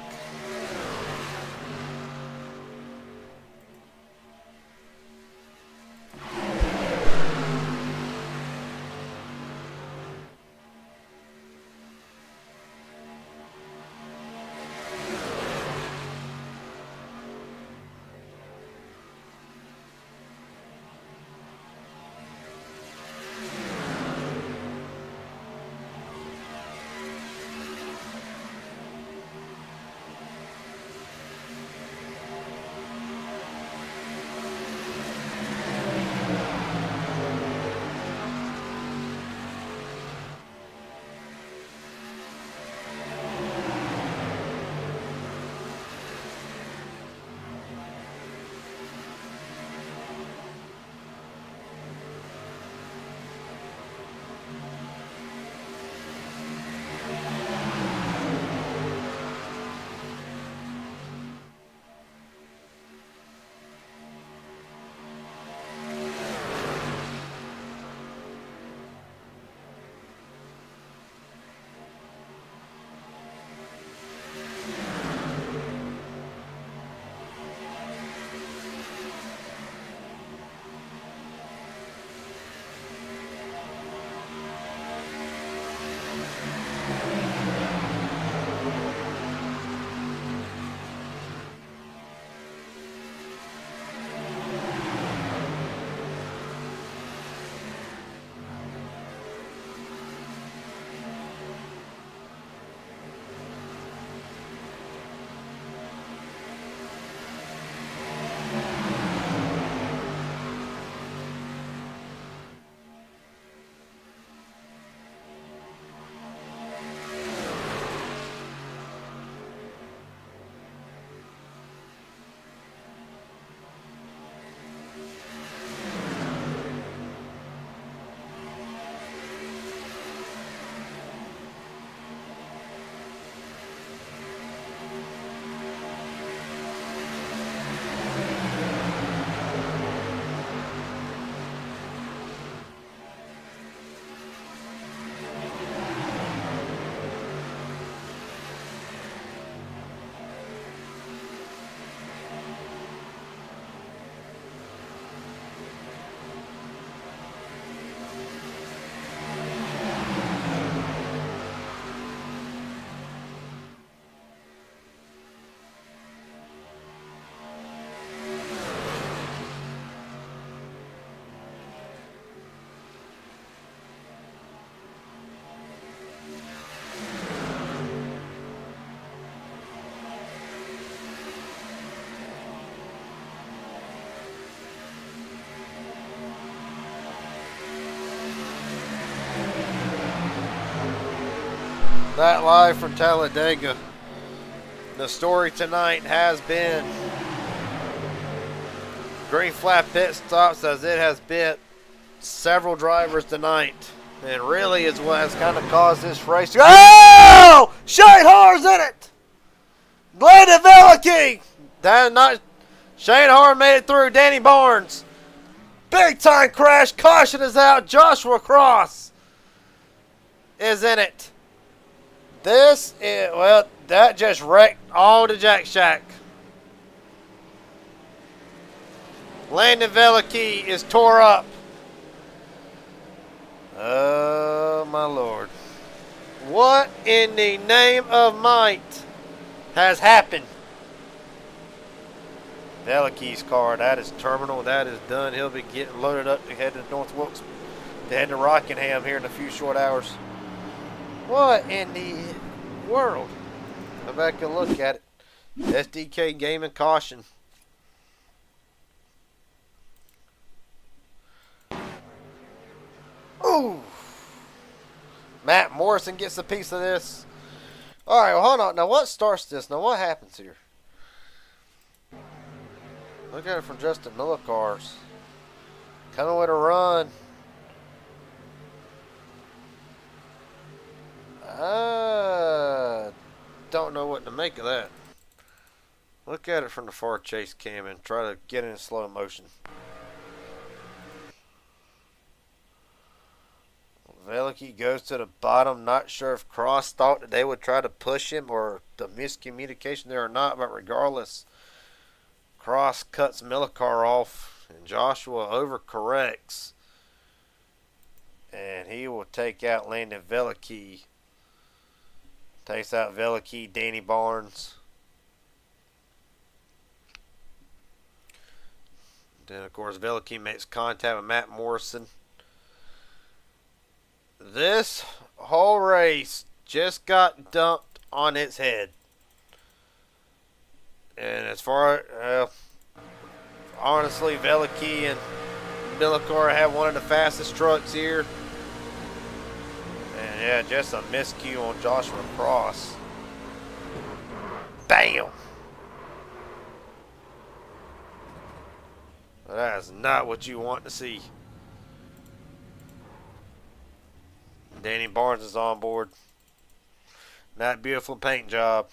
That live from Talladega. The story tonight has been green flag pit stops, as it has bit several drivers tonight, and really is what has kind of caused this race to go. Oh! Shane Har's in it! Glenn Velicky! That not Shane Har made it through. Danny Barnes. Big time crash. Caution is out. Joshua Cross is in it. This is, well, that just wrecked all the Jack Shack. Landon Velikey is tore up. Oh, my Lord. What in the name of might has happened? Velikey's car, that is terminal. That is done. He'll be getting loaded up to head to North Wilkes, to head to Rockingham here in a few short hours. What in the world? Go back and look at it. SDK Gaming caution. Ooh. Matt Morrison gets a piece of this. All right, well, hold on. Now, what starts this? Now, what happens here? Look at it from Justin Miller cars. Coming with a run. Don't know what to make of that. Look at it from the far chase cam and try to get it in slow motion. Velikey goes to the bottom. Not sure if Cross thought that they would try to push him or the miscommunication there or not, but regardless, Cross cuts Millicar off and Joshua overcorrects. And he will take out Landon Velikey. Takes out Velikey, Danny Barnes. Then, of course, Velikey makes contact with Matt Morrison. This whole race just got dumped on its head. And as far honestly, Velikey and Millicar have one of the fastest trucks here. And yeah, just a miscue on Joshua Cross. Bam! That is not what you want to see. Danny Barnes is on board. That beautiful paint job.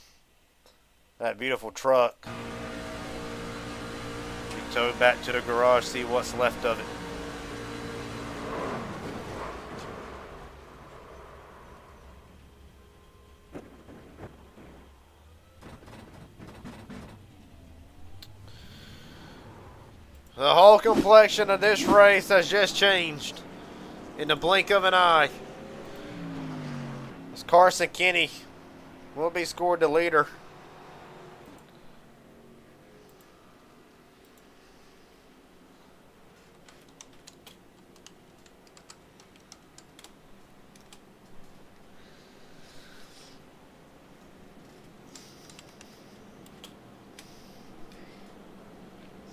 That beautiful truck. Be towed back to the garage, see what's left of it. The whole complexion of this race has just changed in the blink of an eye. As Carson Kenny will be scored the leader.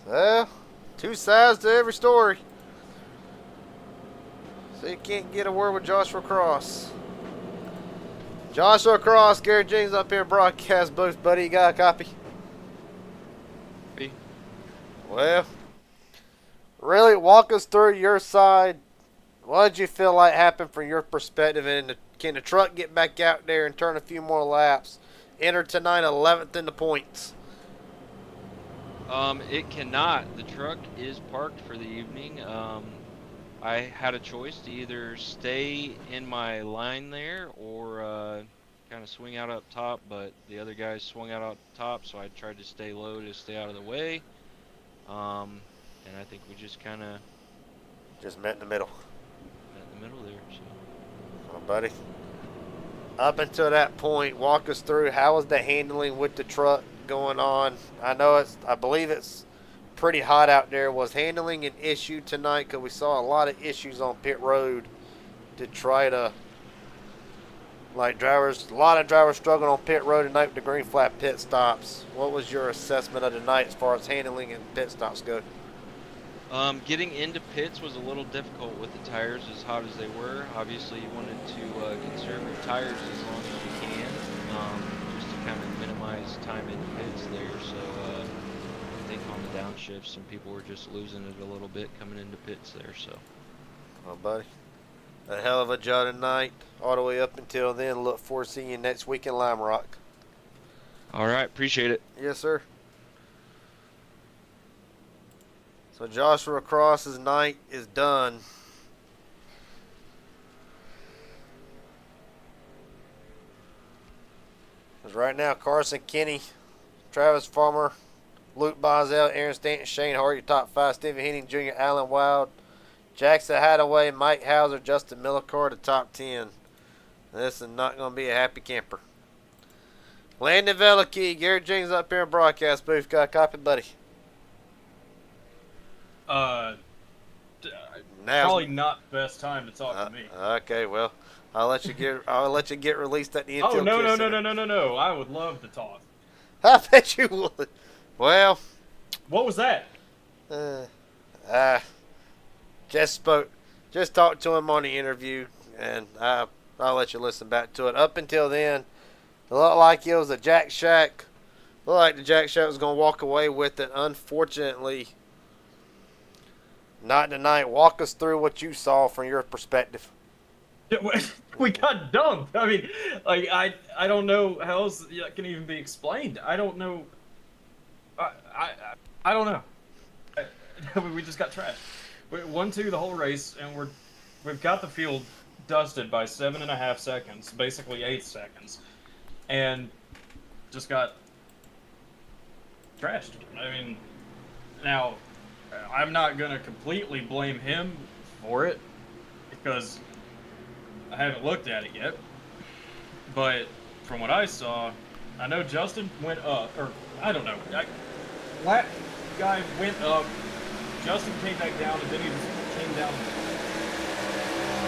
So, two sides to every story. So you can't get a word with Joshua Cross. Joshua Cross, Gary James up here broadcast booth. Buddy, you got a copy? Me. Well, really walk us through your side. What did you feel like happened from your perspective? And can the truck get back out there and turn a few more laps? Enter tonight 11th in the points. It cannot. The truck is parked for the evening. I had a choice to either stay in my line there or kind of swing out up top, but the other guys swung out up top, so I tried to stay low to stay out of the way. And I think we just kind of Just met in the middle. met in the middle there. So. Come on, buddy. Up until that point, walk us through how was the handling with the truck going on. I believe it's pretty hot out there. Was handling an issue tonight? Because we saw a lot of issues on pit road to try to, like, a lot of drivers struggling on pit road tonight with the green flag pit stops. What was your assessment of the night as far as handling and pit stops go? Getting into pits was a little difficult with the tires as hot as they were. Obviously, you wanted to conserve your tires as long as you can, just to kind of minimize time in pits there. So I think on the downshift, some people were just losing it a little bit coming into pits there. So. Oh, buddy. A hell of a job tonight. All the way up until then. Look forward to seeing you next week in Lime Rock. All right, appreciate it. Yes, sir. So Joshua Cross's night is done. Because right now, Carson Kenny, Travis Farmer, Luke Bonzel, Aaron Stanton, Shane Hart, your top 5. Stephen Henning Jr., Alan Wild, Jackson Hadaway, Mike Hauser, Justin Millicar, the top 10. This is not going to be a happy camper. Landon Velikey, Garrett Jenkins up here in broadcast booth. Got a copy, buddy. Probably not the best time to talk to me. Okay, well, I'll let you get released at the infield. Oh no! I would love to talk. I bet you would. Well, what was that? Just talked to him on the interview, and I'll let you listen back to it. Up until then, it looked like it was a Jack Shack. Looked like the Jack Shack was going to walk away with it. Unfortunately, not tonight. Walk us through what you saw from your perspective. We got dumped. I mean, like I don't know how else that can even be explained. I don't know. I don't know. We just got trashed. 1-2 the whole race, and we've got the field dusted by 7.5 seconds, basically 8 seconds, and just got trashed. I mean, now I'm not gonna completely blame him for it because I haven't looked at it yet, but from what I saw, I know Justin went up, or I don't know. That guy went up, Justin came back down, and then he just came down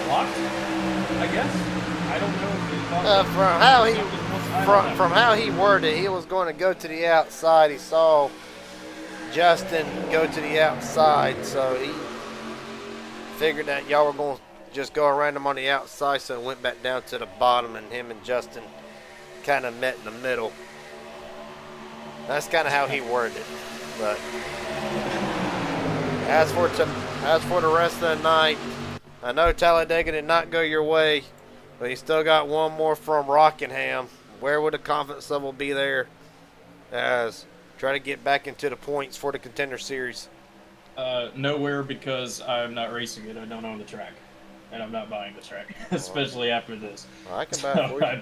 locked, I guess. I don't know if he thought from how he worded, he was going to go to the outside. He saw Justin go to the outside, so he figured that y'all were going to just go around him on the outside, so it went back down to the bottom, and him and Justin kind of met in the middle. That's kind of how he worded it. But as for the rest of the night, I know Talladega did not go your way, but you still got one more from Rockingham. Where would the confidence level be there as try to get back into the points for the Contender Series? Nowhere, because I'm not racing it. I don't own the track, and I'm not buying the track, especially after this. Well, I can buy it for you.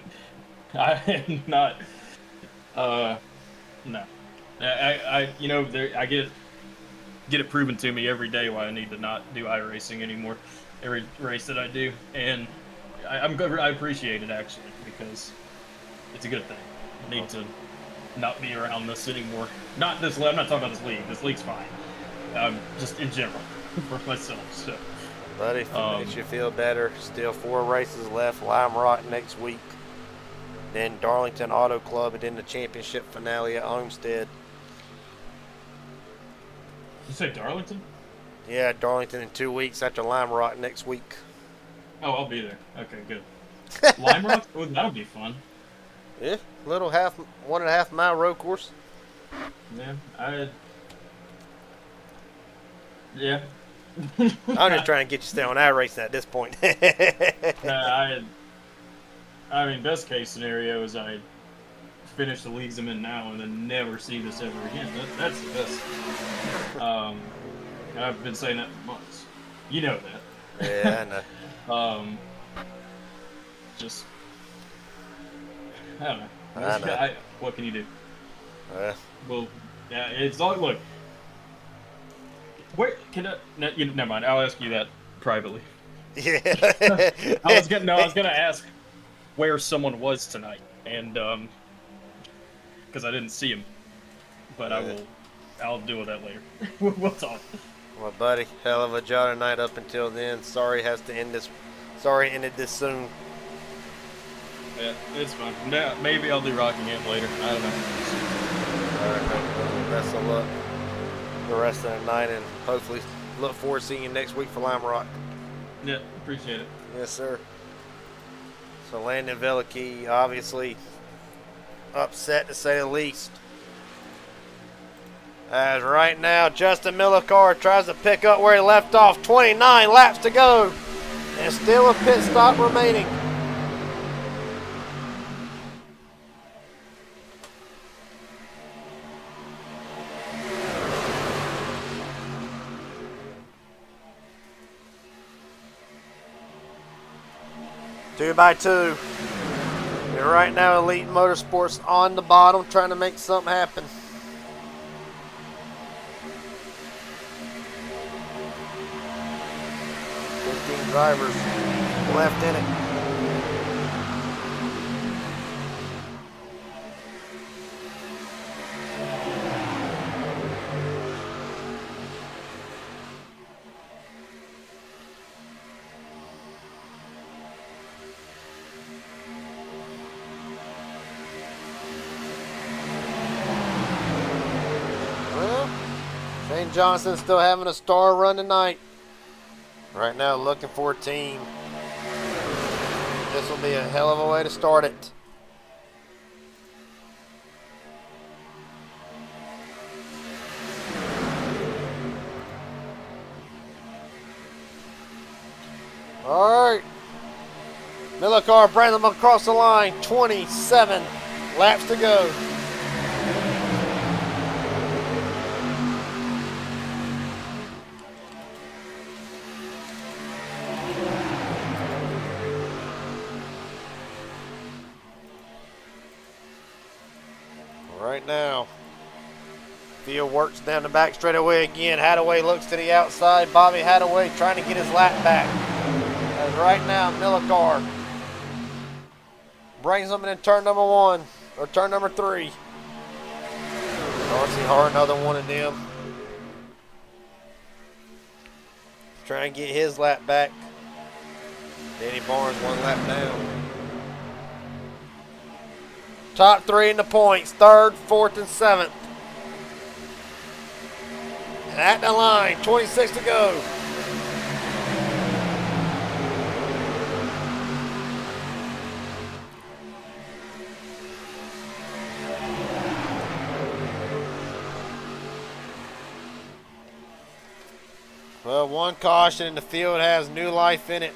I am not. No. I get it proven to me every day why I need to not do iRacing anymore. Every race that I do, and I appreciate it actually, because it's a good thing. I need to not be around this anymore. Not this. I'm not talking about this league. This league's fine. Just in general for myself. So, buddy, if it makes you feel better, still 4 races left. Lime Rock next week, then Darlington Auto Club, and then the championship finale at Homestead. You say Darlington? Yeah, Darlington in 2 weeks after Lime Rock next week. Oh, I'll be there. Okay, good. Lime Rock? Oh, that'll be fun. Yeah, little 1.5 mile road course. Yeah, Yeah. I'm just trying to get you to stay on iRacing at this point. I mean, best case scenario is I finish the leagues I'm in now and then never see this ever again. That's the best. I've been saying that for months. You know that. Yeah, I know. Just, I don't know. I know. What can you do? Well, yeah, it's all, look. Where can I? Never mind. I'll ask you that privately. Yeah. I was gonna ask where someone was tonight, and because I didn't see him, but I'll deal with that later. We'll talk. Well, buddy, hell of a job tonight up until then. Sorry ended this soon. Yeah, it's fine. Maybe I'll do Rockingham later. I don't know. All right, well, best of luck the rest of the night, and hopefully look forward to seeing you next week for Lime Rock. Yeah, appreciate it. Yes, sir. So Landon Velikey, obviously upset to say the least. As right now, Justin Millicar tries to pick up where he left off. 29 laps to go, and still a pit stop remaining. Two by two. And right now, Elite Motorsports on the bottom trying to make something happen. 15 drivers left in it. Well, Shane Johnson still having a star run tonight. Right now, looking for a team. This will be a hell of a way to start it. All right. Miller car brings them across the line. 27 laps to go. Right now, field works down the back straightaway again. Hadaway looks to the outside. Bobby Hadaway trying to get his lap back. As right now, Millicar brings them in turn number 1 or turn number 3. Darcy Hart, another one of them. Trying to get his lap back. Danny Barnes 1 lap down. Top 3 in the points, 3rd, 4th, and 7th. And at the line, 26 to go. Well, one caution in the field has new life in it.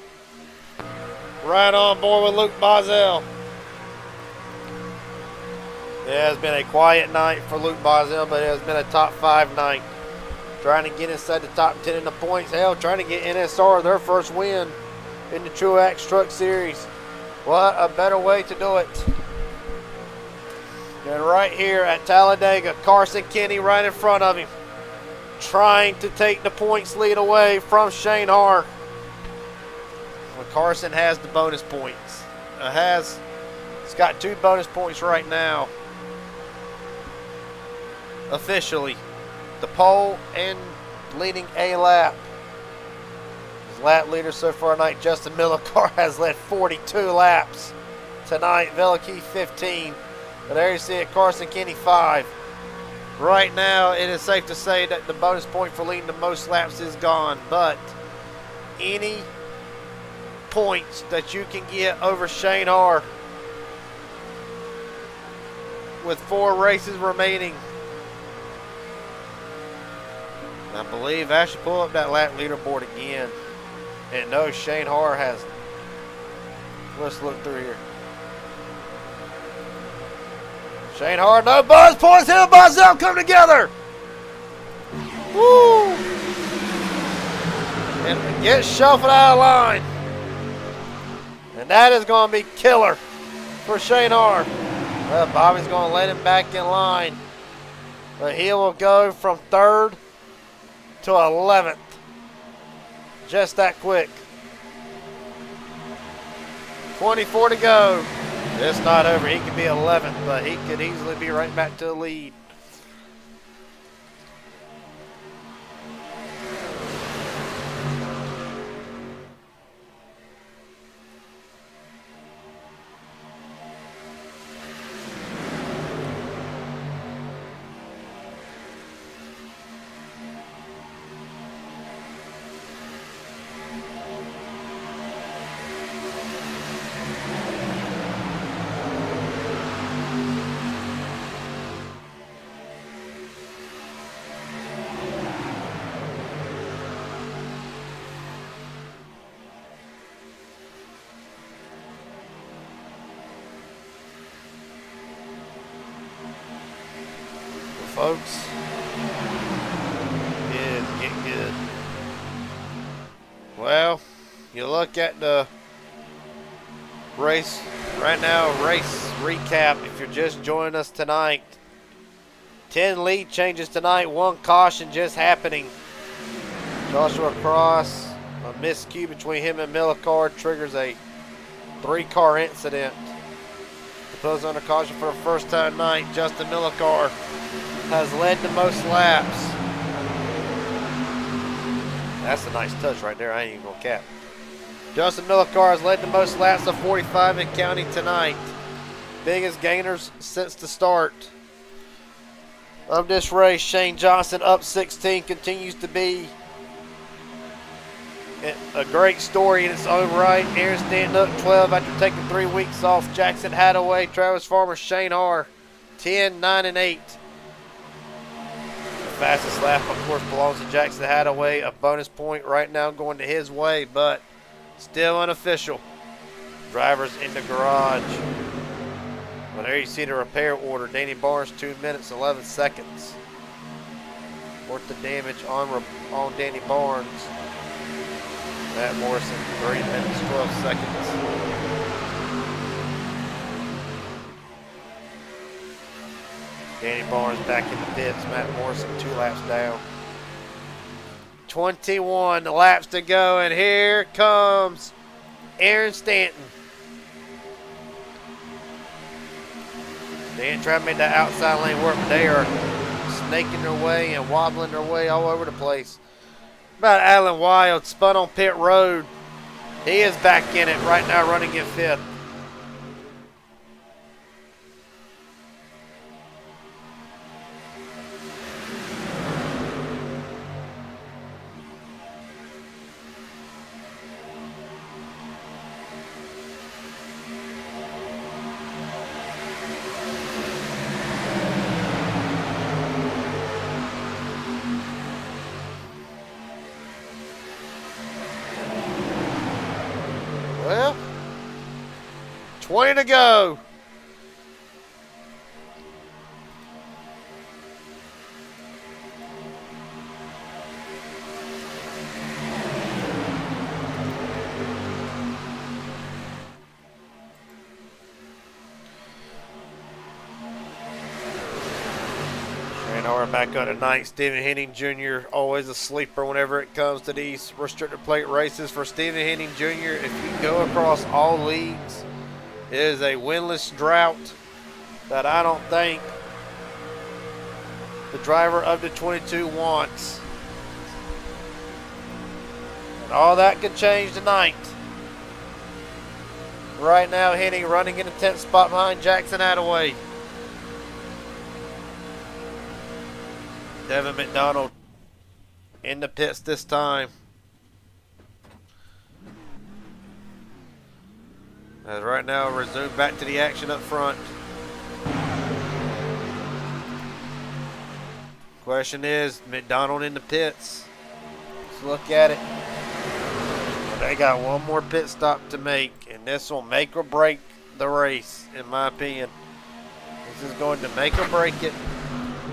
Right on board with Luke Bozell. It has been a quiet night for Luke Bozell, but it has been a top 5 night. Trying to get inside the top 10 in the points. Hell, trying to get NSR their first win in the Tru-Axe Truck Series. What a better way to do it. And right here at Talladega, Carson Kenny right in front of him. Trying to take the points lead away from Shane Hart. Well, Carson has the bonus points. It's got 2 bonus points right now. Officially, the pole and leading a lap. His lap leader so far tonight, Justin Millicar, has led 42 laps tonight. Veliky 15. But there you see it, Carson Kenny 5. Right now, it is safe to say that the bonus point for leading the most laps is gone. But any points that you can get over Shane Hart with 4 races remaining. I believe I should pull up that lap leaderboard again. And no, Shane Hart has. Let's look through here. Shane Hart, no bonus points. Him and Bozell come together. Woo! And get shuffled out of line. And that is going to be killer for Shane Hart. Well, Bobby's going to let him back in line. But he will go from 3rd to 11th. Just that quick. 24 to go. It's not over. He could be 11th, but he could easily be right back to the lead. Folks, is getting good. Well, you look at the race right now, race recap. If you're just joining us tonight, 10 lead changes tonight, 1 caution just happening. Joshua Cross, A miscue between him and Millicard triggers a 3-car incident. To pose under caution for the first time tonight, Justin Millicard has led the most laps. That's a nice touch right there. I ain't even gonna cap. Justin Millicard has led the most laps of 45 and counting tonight. Biggest gainers since the start of this race. Shane Johnson up 16 continues to be a great story in its own right. Aaron Stanton up 12 after taking 3 weeks off. Jackson Hadaway, Travis Farmer, Shane Har 10, 9, and 8. The fastest lap, of course, belongs to Jackson Hadaway. A bonus point right now going to his way, but still unofficial. Drivers in the garage. Well, there you see the repair order. Danny Barnes, 2 minutes, 11 seconds. Worth the damage on Danny Barnes. Matt Morrison, 3 minutes, 12 seconds. Danny Barnes back in the pits. Matt Morrison 2 laps down. 21 laps to go, and here comes Aaron Stanton. They ain't trying to make that outside lane work, but they are snaking their way and wobbling their way all over the place. About Alan Wild, spun on pit road. He is back in it right now, running in 5th. Well, 20 to go. And we're back on tonight. Stephen Henning Jr., always a sleeper whenever it comes to these restrictor plate races. For Stephen Henning Jr., if you go across all leagues, it is a winless drought that I don't think the driver of the 22 wants. And all that could change tonight. Right now, Henning running in the 10th spot behind Jackson Attaway. Devin McDonald in the pits this time. As right now, resume back to the action up front. Question is, McDonald in the pits. Let's look at it. They got one more pit stop to make, and this will make or break the race, in my opinion. This is going to make or break it.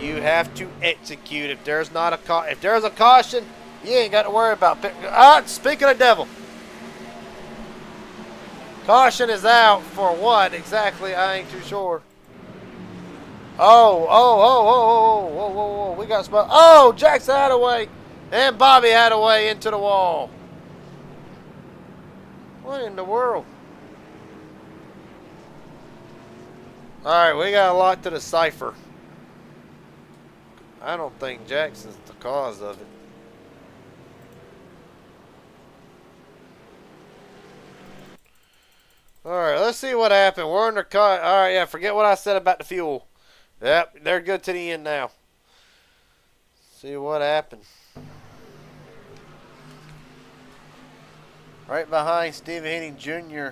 You have to execute. If there's not if there's a caution, you ain't got to worry about. Speaking of devil, caution is out for what exactly? I ain't too sure. Oh! We got spot. Oh, Jackson Hadaway and Bobby Hadaway into the wall. What in the world? All right, we got a lot to decipher. I don't think Jackson's the cause of it. Alright, let's see what happened. We're under cut. Alright, yeah, forget what I said about the fuel. Yep, they're good to the end now. See what happened. Right behind Stephen Henning Jr.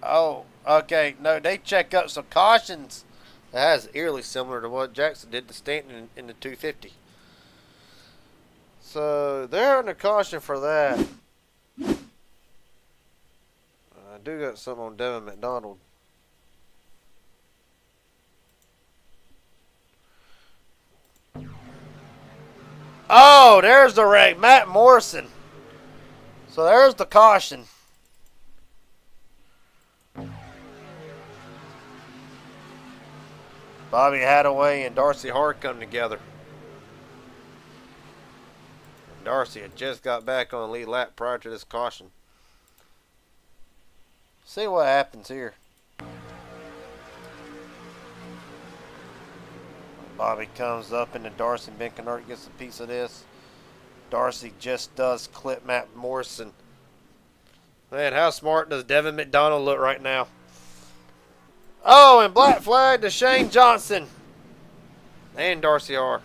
Oh, okay. No, they check up some cautions. That is eerily similar to what Jackson did to Stanton in the 250. So they're under caution for that. I do got something on Devin McDonald. Oh, there's the wreck. Matt Morrison. So there's the caution. Bobby Hadaway and Darcy Hart come together. Darcy had just got back on the lead lap prior to this caution. See what happens here. Bobby comes up into Darcy. Benkenert gets a piece of this. Darcy just does clip Matt Morrison. Man, how smart does Devin McDonald look right now? Oh, and black flag to Shane Johnson. And Darcy R.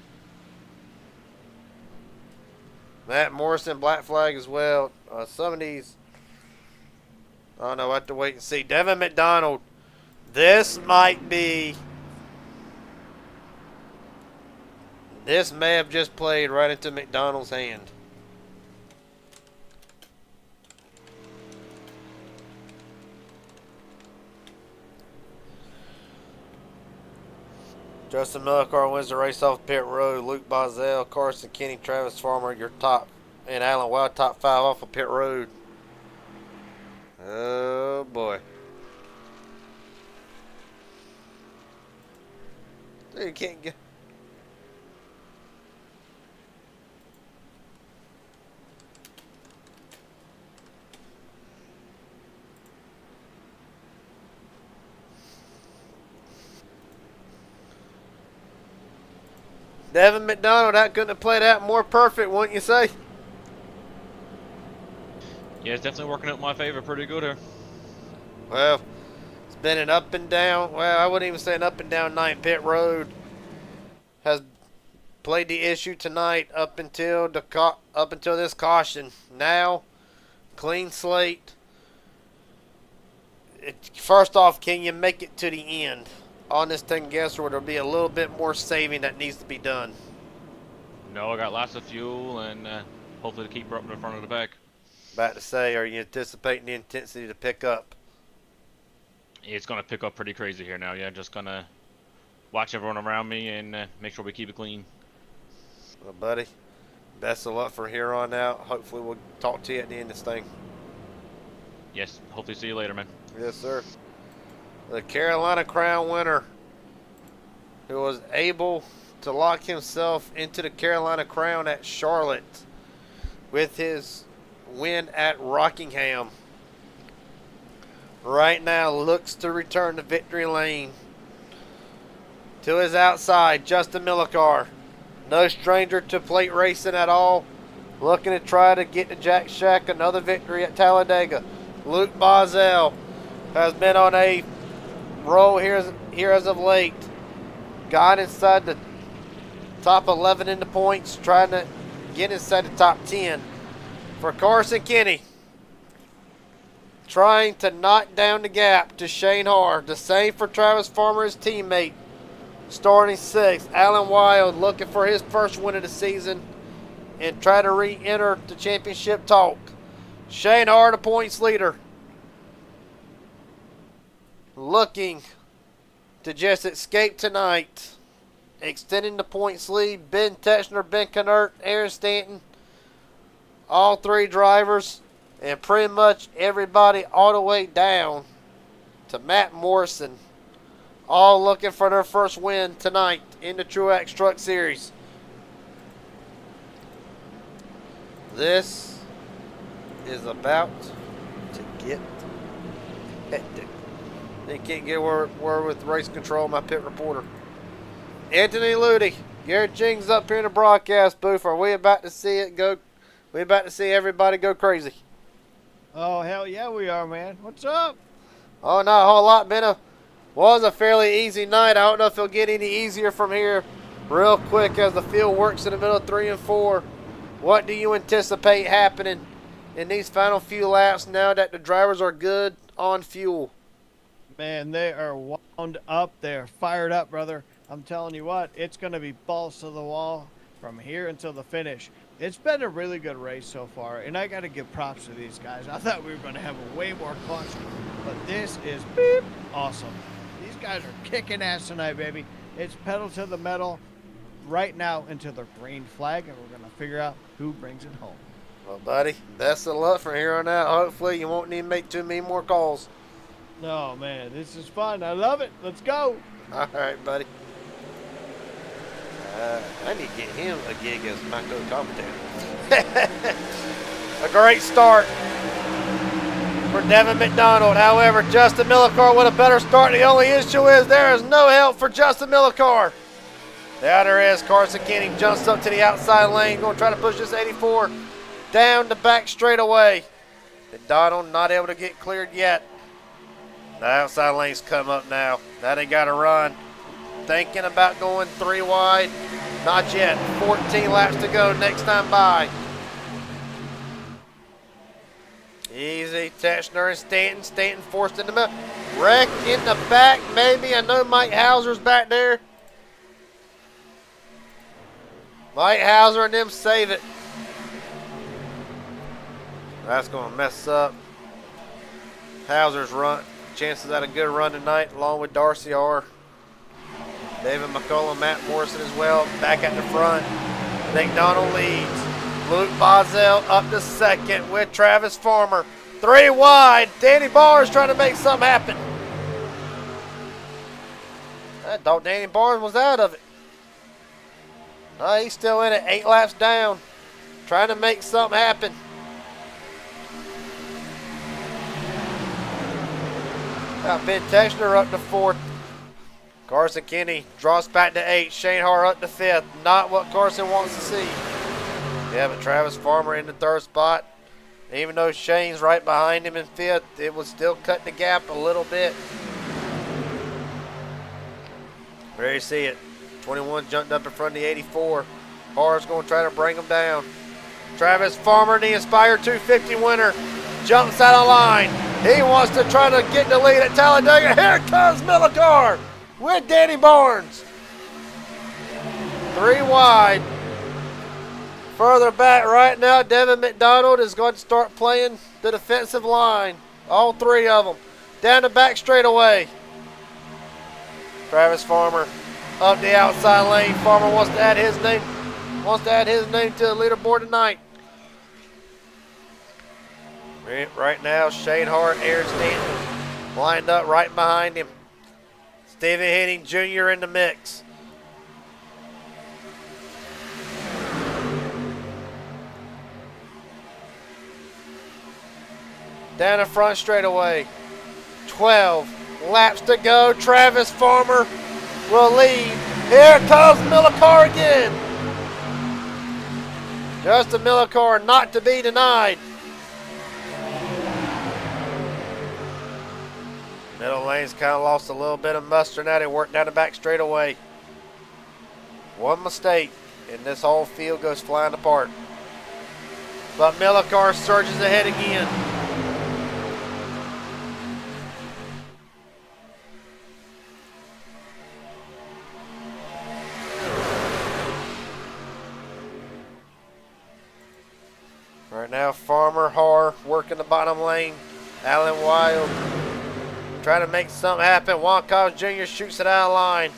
Matt Morrison, black flag as well. Some of these, I don't know, I have to wait and see. Devin McDonald. This might be. This may have just played right into McDonald's hand. Justin Millicar wins the race off pit road. Luke Bozzell, Carson Kenny, Travis Farmer, your top, and Alan Wild top 5 off of pit road. Oh boy. You can't get. Devin McDonald, that couldn't have played out more perfect, wouldn't you say? Yeah, it's definitely working out in my favor pretty good here. Well, it's been an up and down. Well, I wouldn't even say an up and down night. Pit road has played the issue tonight up until this caution. Now, clean slate. First off, can you make it to the end on this thing? Guess where there'll be a little bit more saving that needs to be done. No, I got lots of fuel and hopefully to keep her up in the front of the back. About to say, are you anticipating the intensity to pick up? It's going to pick up pretty crazy here now. Yeah, just going to watch everyone around me and make sure we keep it clean. Well, buddy, best of luck from here on out. Hopefully we'll talk to you at the end of this thing. Yes, hopefully see you later, man. Yes, sir. The Carolina Crown winner, who was able to lock himself into the Carolina Crown at Charlotte with his win at Rockingham, right now looks to return to victory lane. To his outside, Justin Millicar, no stranger to plate racing at all, looking to try to get to Jack Shack another victory at Talladega. Luke Bozzell has been on a roll here as of late. Got inside the top 11 in the points, trying to get inside the top 10. For Carson Kenny, trying to knock down the gap to Shane Har. The same for Travis Farmer, his teammate, starting 6th. Alan Wild looking for his first win of the season and try to re-enter the championship talk. Shane Har, the points leader, looking to just escape tonight, extending the points lead. Ben Techner, Ben Knert, Aaron Stanton, all 3 drivers, and pretty much everybody all the way down to Matt Morrison, all looking for their first win tonight in the Tru-Axe Truck Series. This is about to get hectic. They can't get word with race control, my pit reporter. Anthony Ludy, Garrett Jings up here in the broadcast booth. Are we about to see it go? We about to see everybody go crazy. Oh, hell yeah, we are, man. What's up? Oh, not a whole lot. Was a fairly easy night. I don't know if it'll get any easier from here real quick as the field works in the middle of 3 and 4. What do you anticipate happening in these final few laps now that the drivers are good on fuel? Man, they are wound up. They're fired up, brother. I'm telling you what, it's going to be balls to the wall from here until the finish. It's been a really good race so far, and I got to give props to these guys. I thought we were going to have a way more caution, but this is awesome. These guys are kicking ass tonight, baby. It's pedal to the metal right now into the green flag, and we're going to figure out who brings it home. Well, buddy, best of luck from here on out. Hopefully you won't need to make too many more calls. No, man, this is fun. I love it. Let's go. All right, buddy. I need to get him a gig as my co-commentator. A great start for Devin McDonald. However, Justin Millicar with a better start. The only issue is there is no help for Justin Millicar. The outer is Carson Kenny jumps up to the outside lane, going to try to push this 84 down the back straightaway. McDonald not able to get cleared yet. The outside lane's come up now. Now they got to run. Thinking about going 3 wide. Not yet. 14 laps to go next time by. Easy. Teschner and Stanton. Stanton forced in the middle. Wreck in the back, maybe. I know Mike Hauser's back there. Mike Hauser and them save it. That's going to mess up Hauser's run. Chances at a good run tonight, along with Darcy R. David McCullum, Matt Morrison as well, back at the front. McDonald leads. Luke Bozell up to second with Travis Farmer. 3 wide. Danny Barnes trying to make something happen. I thought Danny Barnes was out of it. No, he's still in it. 8 laps down. Trying to make something happen. Ben Teschner up to 4th. Carson Kenny drops back to 8th. Shane Har up to 5th. Not what Carson wants to see. Yeah, but Travis Farmer in the 3rd spot. Even though Shane's right behind him in 5th, it would still cut the gap a little bit. There you see it. 21 jumped up in front of the 84. Har's going to try to bring him down. Travis Farmer, the Inspire 250 winner, jumps out of line. He wants to try to get the lead at Talladega. Here comes Millicar with Danny Barnes. 3 wide. Further back right now, Devin McDonald is going to start playing the defensive line. All 3 of them. Down the back straightaway. Travis Farmer up the outside lane. Farmer wants to add his name. To the leaderboard tonight. Right now, Shane Hart, Aaron Stanton lined up right behind him. Stephen Henning Jr. in the mix. Down the front straightaway. 12 laps to go. Travis Farmer will lead. Here comes Millicar again. Justin Millicar not to be denied. Middle lane's kind of lost a little bit of muster now. They work down the back straightaway. One mistake, and this whole field goes flying apart. But Millicar surges ahead again. Right now, Farmer, Har working the bottom lane. Allen Wild trying to make something happen. Juan Cobbs Jr. shoots it out of line.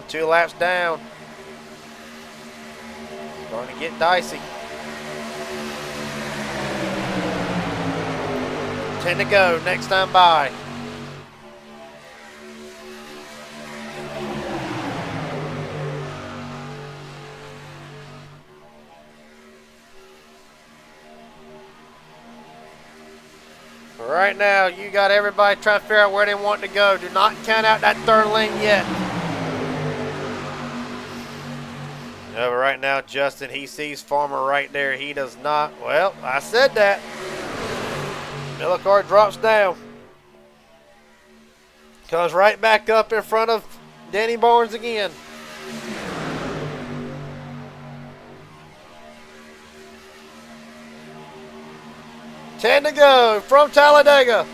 2 laps down. Starting to get dicey. 10 to go. Next time by. Right now, you got everybody trying to figure out where they want to go. Do not count out that 3rd lane yet. No, but right now, Justin, he sees Farmer right there. He does not. Well, I said that. Millicar drops down. Comes right back up in front of Danny Barnes again. Ten to go from Talladega.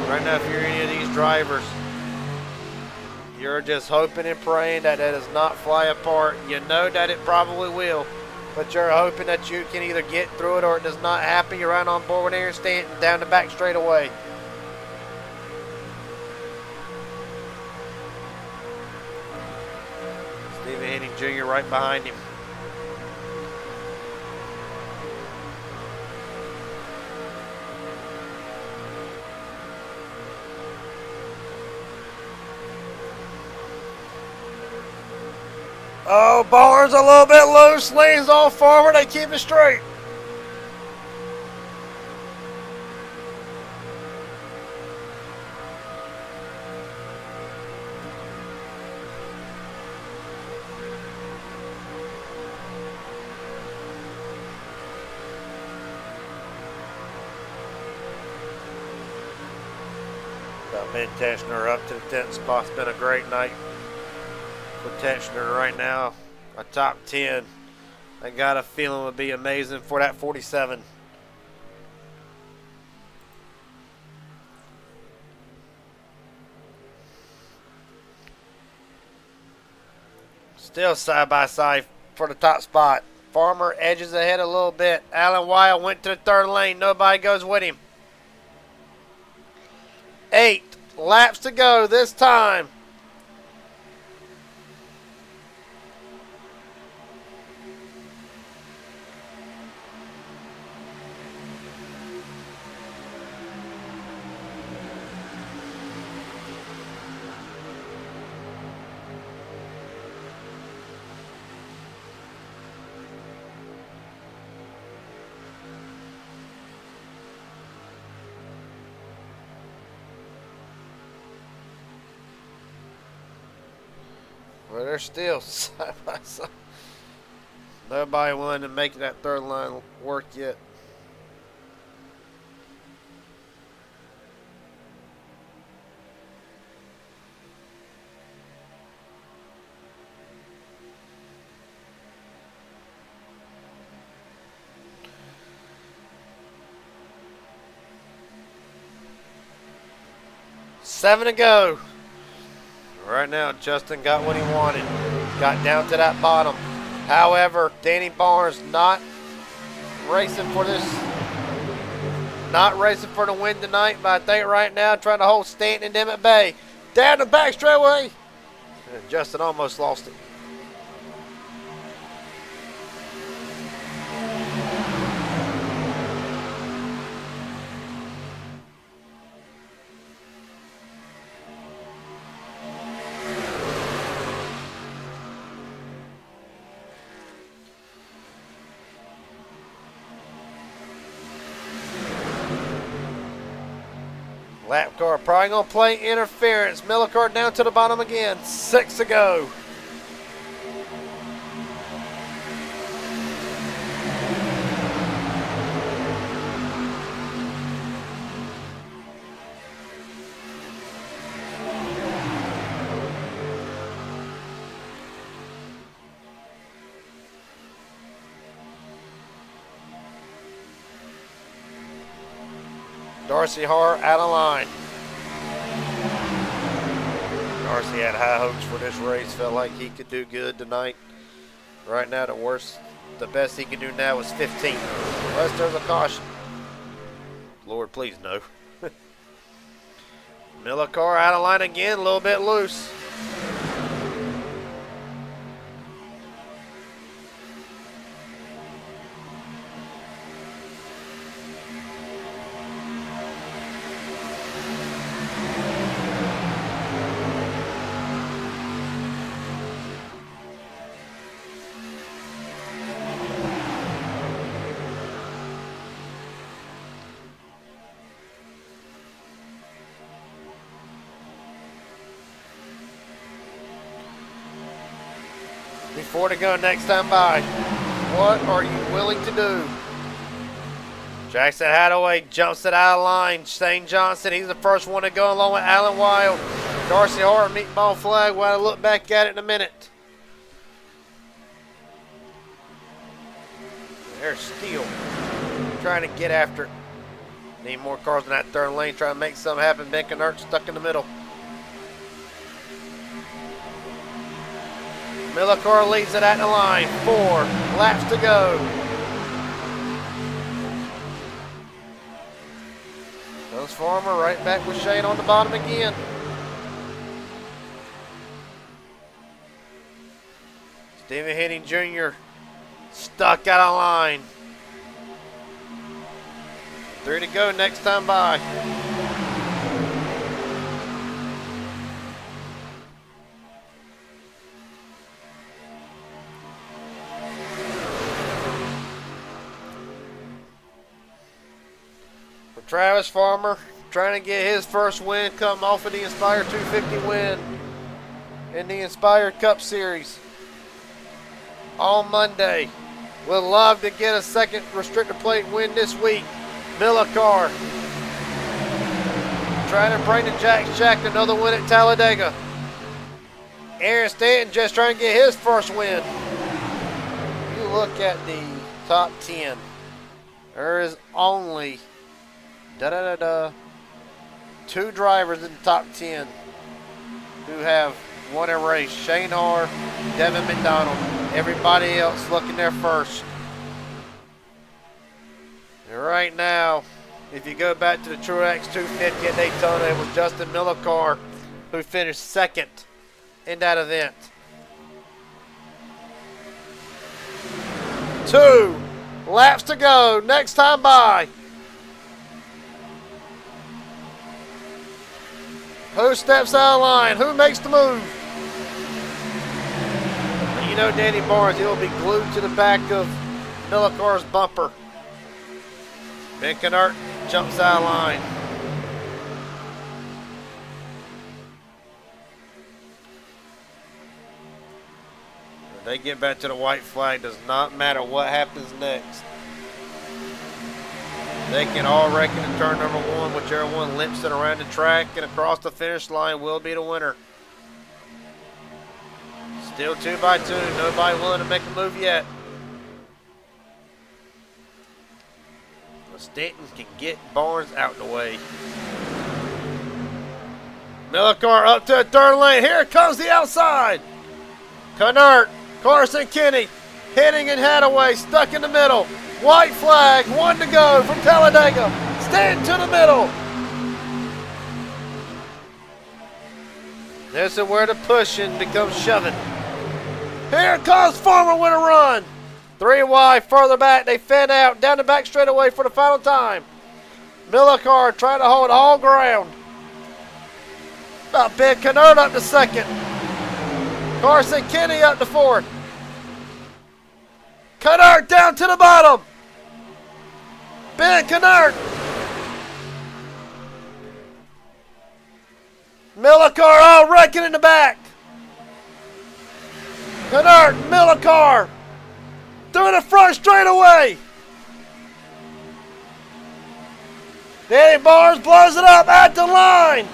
Right now, if you're any of these drivers, you're just hoping and praying that it does not fly apart. You know that it probably will, but you're hoping that you can either get through it or it does not happen. You're right on board with Aaron Stanton down the back straightaway. Stephen Henning Jr. right behind him. Oh, Barnes a little bit loose, leans on forward, they keep it straight. Mid-tensioner up to the 10th spot. It's been a great night for tensioner right now. A top 10. I got a feeling would be amazing for that 47. Still side by side for the top spot. Farmer edges ahead a little bit. Alan Weil went to the third lane. Nobody goes with him. 8 laps to go this time. Well, they're still side by side. Nobody willing to make that third line work yet. Seven to go. Right now, Justin got what he wanted. Got down to that bottom. However, Danny Barnes not racing for this. Not racing for the win tonight, but I think right now trying to hold Stanton and them at bay. Down the back straightaway. And Justin almost lost it. Lap car probably going to play interference. Miller car down to the bottom again. 6 to go. Darcy Har out of line. Darcy had high hopes for this race. Felt like he could do good tonight. Right now, the best he can do now is 15. Unless there's a caution. Lord, please no. Miller car out of line again, a little bit loose. Before to go next time by. What are you willing to do? Jackson Hadaway jumps it out of line. Shane Johnson, he's the first one to go along with Alan Wild. Darcy Hart, meatball flag. We'll have to look back at it in a minute. They're still trying to get after it. Need more cars in that third lane, trying to make something happen. Ben Knert stuck in the middle. Miller car leads it at the line. 4 laps to go. Goes Farmer right back with Shane on the bottom again. Stephen Henning Jr. stuck out of line. 3 to go next time by. Travis Farmer trying to get his first win come off of the Inspire 250 win in the Inspire Cup Series on Monday. Would love to get a second restrictor plate win this week. Millicard trying to bring the Jack Shack another win at Talladega. Aaron Stanton just trying to get his first win. You look at the top 10. There is only 2 drivers in the top 10 who have won a race. Shane Harr, Devin McDonald. Everybody else looking there first. And right now, if you go back to the Tru-Axe 250 at Daytona, it was Justin Millicard who finished second in that event. 2 laps to go. Next time by. Who steps out of line? Who makes the move? You know Danny Barnes, he'll be glued to the back of Millicard's bumper. Ben Kennert jumps out of line. When they get back to the white flag, does not matter what happens next. They can all reckon in turn number 1, whichever one limps it around the track and across the finish line will be the winner. Still 2 by 2, nobody willing to make a move yet. Stanton can get Barnes out the way. Millicard up to the 3rd lane. Here comes the outside. Kennert, Carson Kenny, hitting and Hadaway, stuck in the middle. White flag, 1 to go from Talladega. Stanton to the middle. This is where the pushing becomes shoving. Here comes Farmer with a run. 3 wide, further back. They fed out down the back straightaway for the final time. Millicard trying to hold all ground. About Ben Kennert up to 2nd. Carson Kenny up to 4th. Kennert down to the bottom. Ben Kennert. Millicard all wrecking in the back. Kennert, Millicard. Through the front straightaway. Danny Barnes blows it up at the line.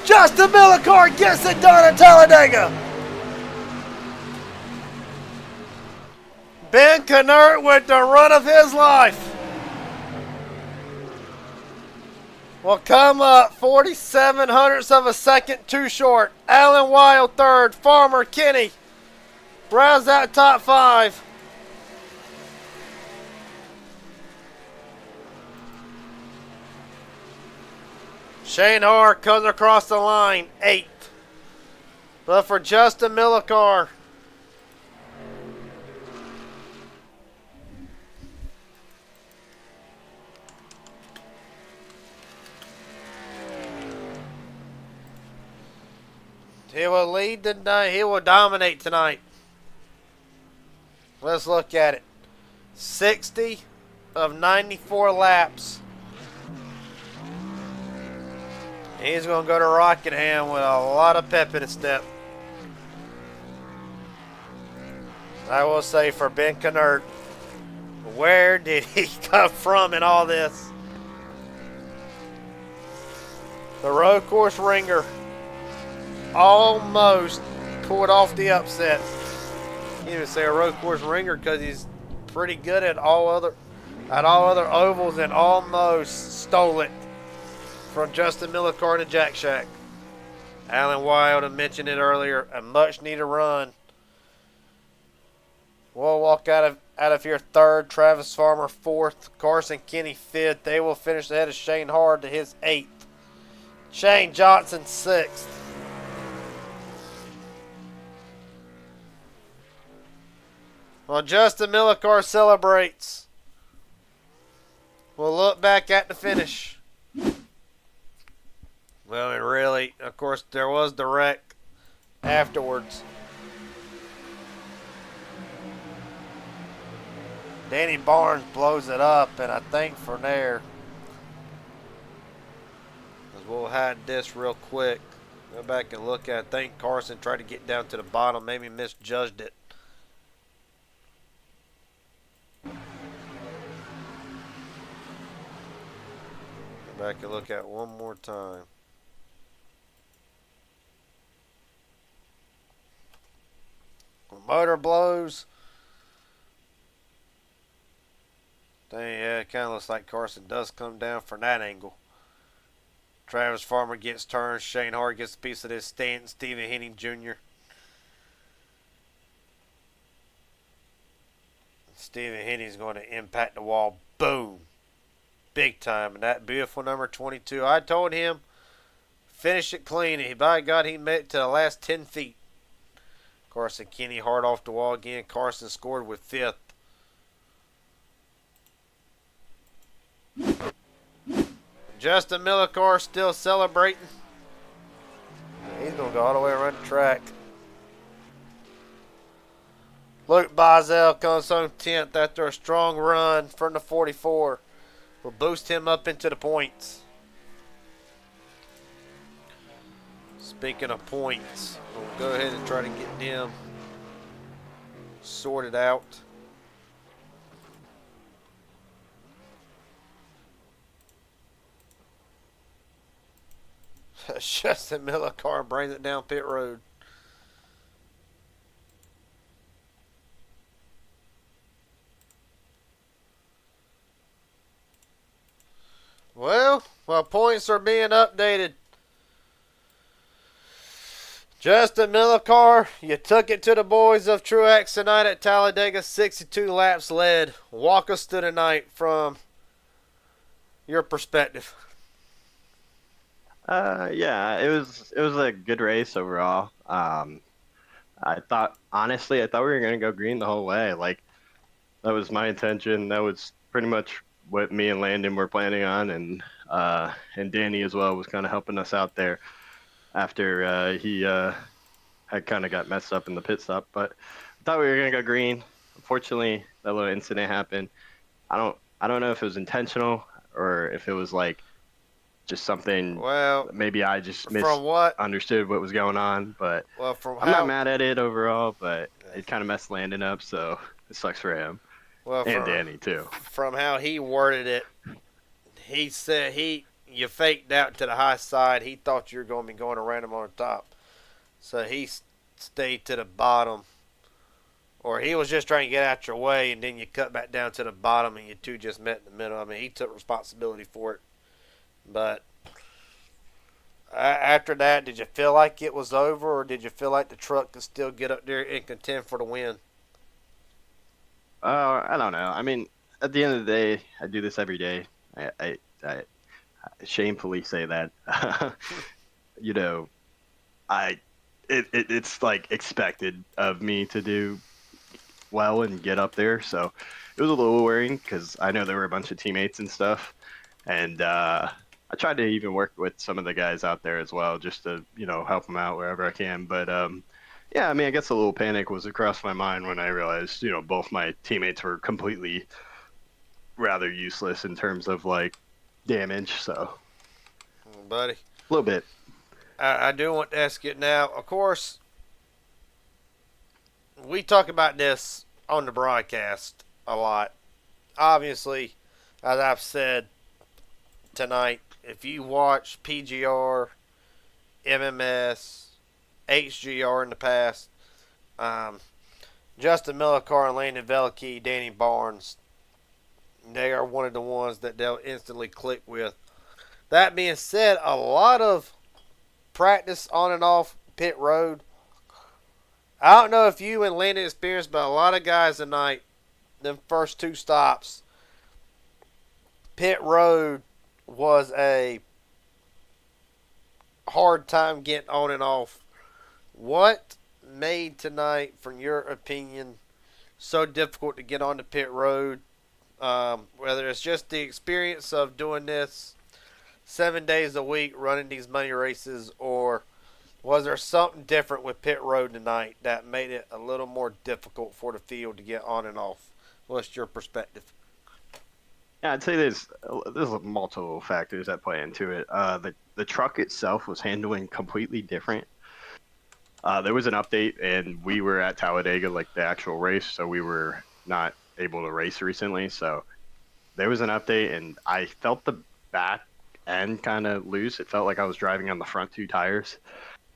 Justin Millicard gets it done at Talladega. Ben Kennert with the run of his life. Will come up 47 hundredths of a second too short. Alan Wild 3rd. Farmer Kenny rounds out top 5. Shane Harr comes across the line, 8th. But for Justin Millicard, he will lead tonight. He will dominate tonight. Let's look at it. 60 of 94 laps. He's going to go to Rockingham with a lot of pep in his step. I will say for Ben Kennert, where did he come from in all this? The road course ringer almost pulled off the upset. You can't even say a road course ringer because he's pretty good at all other ovals and almost stole it from Justin Millicard and Jack Shack. Alan Wild, I mentioned it earlier, a much needed run. We'll walk out of here 3rd. Travis Farmer 4th. Carson Kenny 5th. They will finish ahead of Shane Hard to his 8th. Shane Johnson 6th. Well, Justin Millicard celebrates. We'll look back at the finish. Well, and really, of course, there was the wreck afterwards. Danny Barnes blows it up, and I think from there, We'll hide this real quick. Go back and look at it. I think Carson tried to get down to the bottom, maybe misjudged it. Go back and look at it one more time. Motor blows. Yeah, it kind of looks like Carson does come down from that angle. Travis Farmer gets turned. Shane Hart gets a piece of this. Stanton, Stephen Henning Jr. Stephen Henning's going to impact the wall. Boom. Big time. And that beautiful number 22. I told him, finish it clean. And by God, he made it to the last 10 feet. Carson Kenny Hart off the wall again. Carson scored with 5th. Justin Millicar still celebrating. He's going to go all the way around the track. Luke Bozel comes home 10th after a strong run from the 44. Will boost him up into the points. Speaking of points, we'll go ahead and try to get them sorted out. Justin Millicar brings it down pit road. Well, while points are being updated, Justin Millicar, you took it to the boys of Tru-Axe tonight at Talladega. 62 laps led. Walk us through the night from your perspective. Yeah, it was a good race overall. I thought we were gonna go green the whole way. Like, that was my intention. That was pretty much what me and Landon were planning on, and Danny as well was kind of helping us out there after he had kind of got messed up in the pit stop. But I thought we were gonna go green. Unfortunately, that little incident happened. I don't know if it was intentional or if it was like just something. Well, maybe I just misunderstood what was going on. But I'm not mad at it overall. But it kind of messed Landon up, so it sucks for him. And Danny too. From how he worded it, he said you faked out to the high side. He thought you were going to be going around him on the top, so he stayed to the bottom, or he was just trying to get out your way, and then you cut back down to the bottom, and you two just met in the middle. I mean, he took responsibility for it. But after that, did you feel like it was over, or did you feel like the truck could still get up there and contend for the win? I don't know. I mean, at the end of the day, I do this every day. I shamefully say that. You know, it's like expected of me to do well and get up there. So it was a little worrying because I know there were a bunch of teammates and stuff, and I tried to even work with some of the guys out there as well, just to help them out wherever I can. But yeah, I mean, I guess a little panic was across my mind when I realized, both my teammates were completely rather useless in terms of, like, damage, so. Buddy. A little bit. I do want to ask you now, of course, we talk about this on the broadcast a lot. Obviously, as I've said tonight, if you watch PGR, MMS, HGR in the past, Justin Millicar and Landon Velke, Danny Barnes, they are one of the ones that they'll instantly click with. That being said, a lot of practice on and off pit road. I don't know if you and Landon experienced, but a lot of guys tonight, them first 2 stops, pit road was a hard time getting on and off. What made tonight, from your opinion, so difficult to get on the pit road? Whether it's just the experience of doing this 7 days a week, running these money races, or was there something different with pit road tonight that made it a little more difficult for the field to get on and off? What's your perspective? Yeah, I'd say there's multiple factors that play into it. The truck itself was handling completely different. There was an update, and we were at Talladega, like the actual race, so we were not able to race recently. So there was an update, and I felt the back end kind of loose. It felt like I was driving on the front two tires.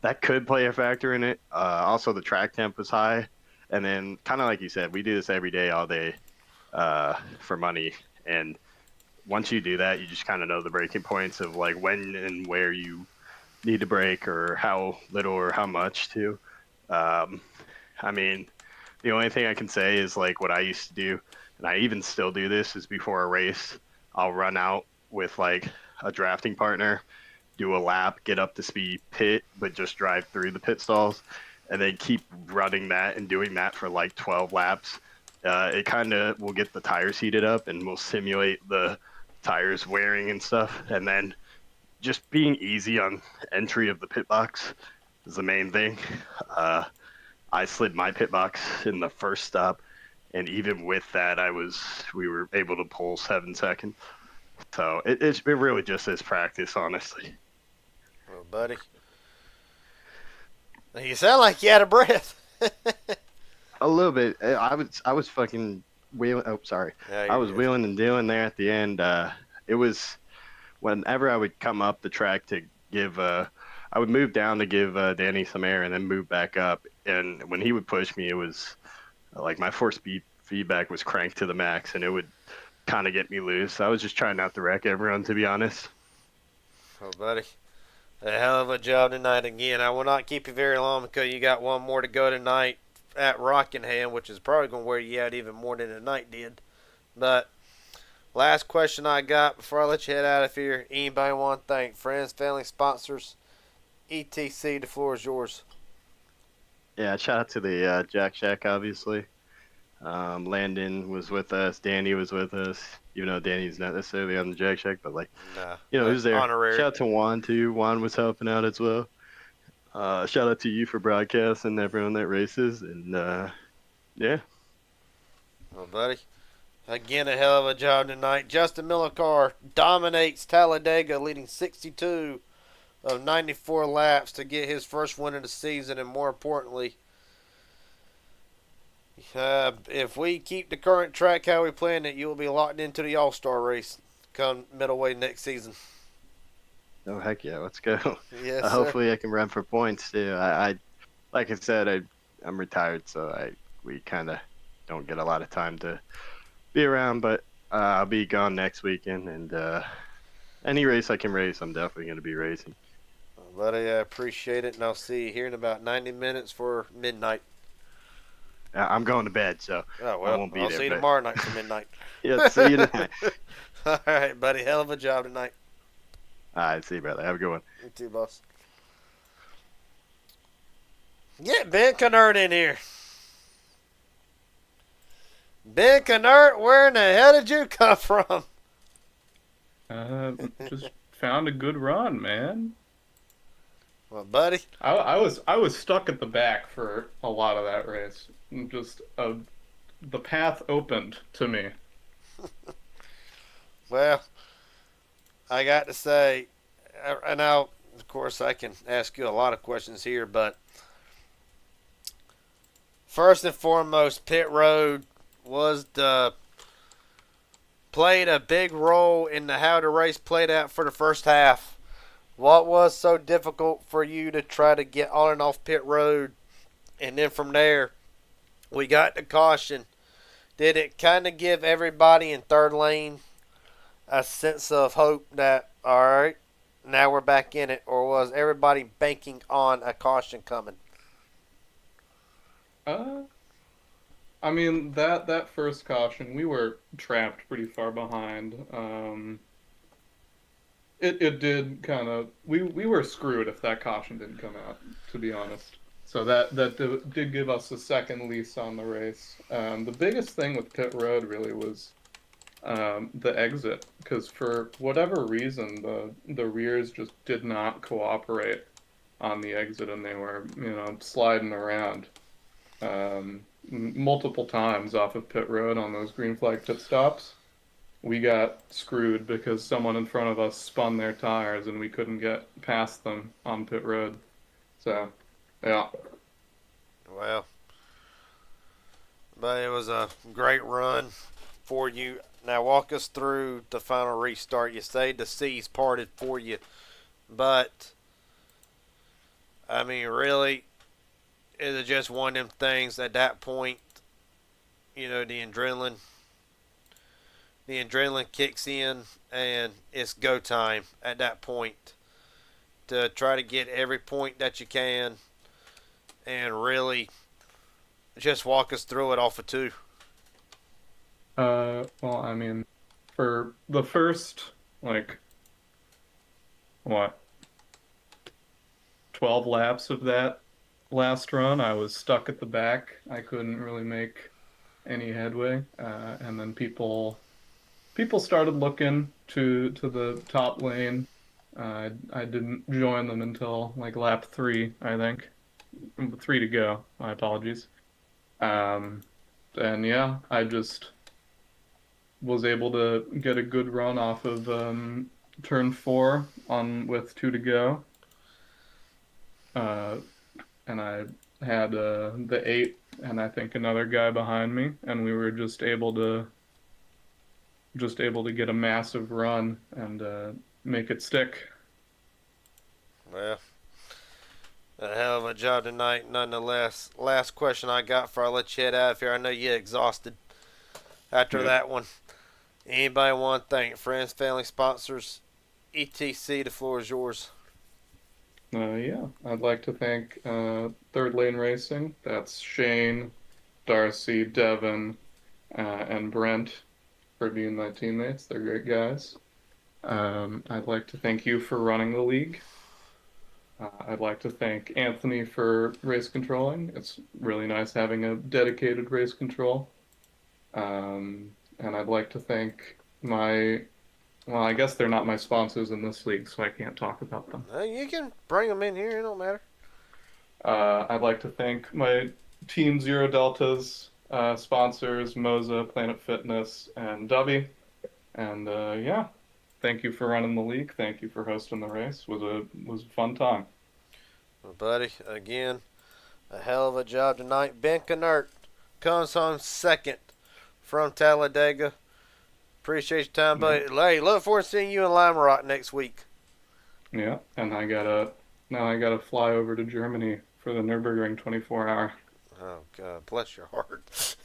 That could play a factor in it. Also, the track temp was high, and then kind of like you said, we do this every day, all day, for money. And once you do that, you just kind of know the breaking points of like when and where you need to brake, or how little or how much to. Um, I mean, the only thing I can say is like what I used to do, and I even still do this, is before a race, I'll run out with like a drafting partner, do a lap, get up to speed, pit, but just drive through the pit stalls, and then keep running that and doing that for like 12 laps. It kind of will get the tires heated up and will simulate the tires wearing and stuff. And then just being easy on entry of the pit box is the main thing. I slid my pit box in the first stop, and even with that, we were able to pull 7 seconds. So it really just is practice, honestly. Well, buddy, you sound like you had a breath. A little bit. I was fucking wheeling. Oh, sorry. Yeah, I you're was good. wheeling and dealing there at the end. It was whenever I would come up the track to give. I would move down to give Danny some air and then move back up. And when he would push me, it was like my force speed feedback was cranked to the max, and it would kind of get me loose. I was just trying not to wreck everyone, to be honest. Well, buddy, a hell of a job tonight again. I will not keep you very long because you got one more to go tonight at Rockingham, which is probably going to wear you out even more than the night did. But last question I got before I let you head out of here. Anybody want to thank friends, family, sponsors, etc.? The floor is yours. Yeah, shout out to the Jack Shack, obviously. Landon was with us. Danny was with us. Even though Danny's not necessarily on the Jack Shack, but like, Nah, he was there. honorary. Shout out to Juan too. Juan was helping out as well. Shout out to you for broadcasting and everyone that races, and yeah. Well, buddy, again, a hell of a job tonight. Justin Millicar dominates Talladega, leading 62 of 94 laps to get his first win of the season, and more importantly, if we keep the current track how we planned it, you will be locked into the All-Star race come middleway next season. Oh heck yeah, let's go. Yes, sir. Hopefully I can run for points too. I like I said, I'm retired, so we kind of don't get a lot of time to be around, but I'll be gone next weekend, and any race I can race, I'm definitely going to be racing. Well, buddy, I appreciate it, and I'll see you here in about 90 minutes for midnight. I'm going to bed, so Oh, well, I won't be I'll there. see you but- tomorrow night for midnight. Yeah, see you tonight. All right, buddy, hell of a job tonight. All right, see you, brother. Have a good one. You too, boss. Get Ben Canert in here. Ben Canert, where in the hell did you come from? Just found a good run, man. Well, buddy, I was stuck at the back for a lot of that race. Just the path opened to me. well, I got to say, and now, of course, I can ask you a lot of questions here, but first and foremost, pit road played a big role in how the race played out for the first half. What was so difficult for you to try to get on and off pit road? And then from there, we got the caution. Did it kind of give everybody in third lane a sense of hope that, all right, now we're back in it? Or was everybody banking on a caution coming? I mean, that first caution, we were trapped pretty far behind. It did kind of, we were screwed if that caution didn't come out, to be honest. So that did give us a second lease on the race. The biggest thing with pit road really was the exit, because for whatever reason the rears just did not cooperate on the exit, and they were sliding around multiple times off of pit road on those green flag pit stops. we got screwed because someone in front of us spun their tires and we couldn't get past them on pit road. So, yeah. Well, but it was a great run for you. Now walk us through the final restart. You say the seas parted for you, but I mean, really, is it just one of them things at that point? You know, the adrenaline kicks in, and it's go time at that point to try to get every point that you can, and really just walk us through it off of two. Well, I mean, for the first, like, what, 12 laps of that last run, I was stuck at the back. I couldn't really make any headway. And then people started looking to the top lane. I didn't join them until like lap 3, I think. 3 to go. My apologies. And yeah, I just was able to get a good run off of turn 4 on with 2 to go. And I had the 8 and I think another guy behind me, and we were just able to get a massive run and make it stick. Well, a hell of a job tonight, nonetheless. Last question I got before I let you head out of here. I know you're exhausted after that one. Anybody want to thank friends, family, sponsors, etc.? The floor is yours. Yeah, I'd like to thank Third Lane Racing. That's Shane, Darcy, Devin, and Brent for being my teammates. They're great guys. I'd like to thank you for running the league. I'd like to thank Anthony for race controlling. It's really nice having a dedicated race control. And I'd like to thank well, I guess they're not my sponsors in this league, so I can't talk about them. You can bring them in here. It don't matter. I'd like to thank my Team Zero Deltas sponsors, Moza, Planet Fitness, and Dubby. And yeah, thank you for running the league. Thank you for hosting the race. Was a fun time. Well, buddy, again, a hell of a job tonight. Ben Knert comes home second from Talladega. Appreciate your time, buddy. Hey, look forward to seeing you in Lime Rock next week. Yeah, and I gotta fly over to Germany for the Nürburgring 24-hour. Oh, God, bless your heart.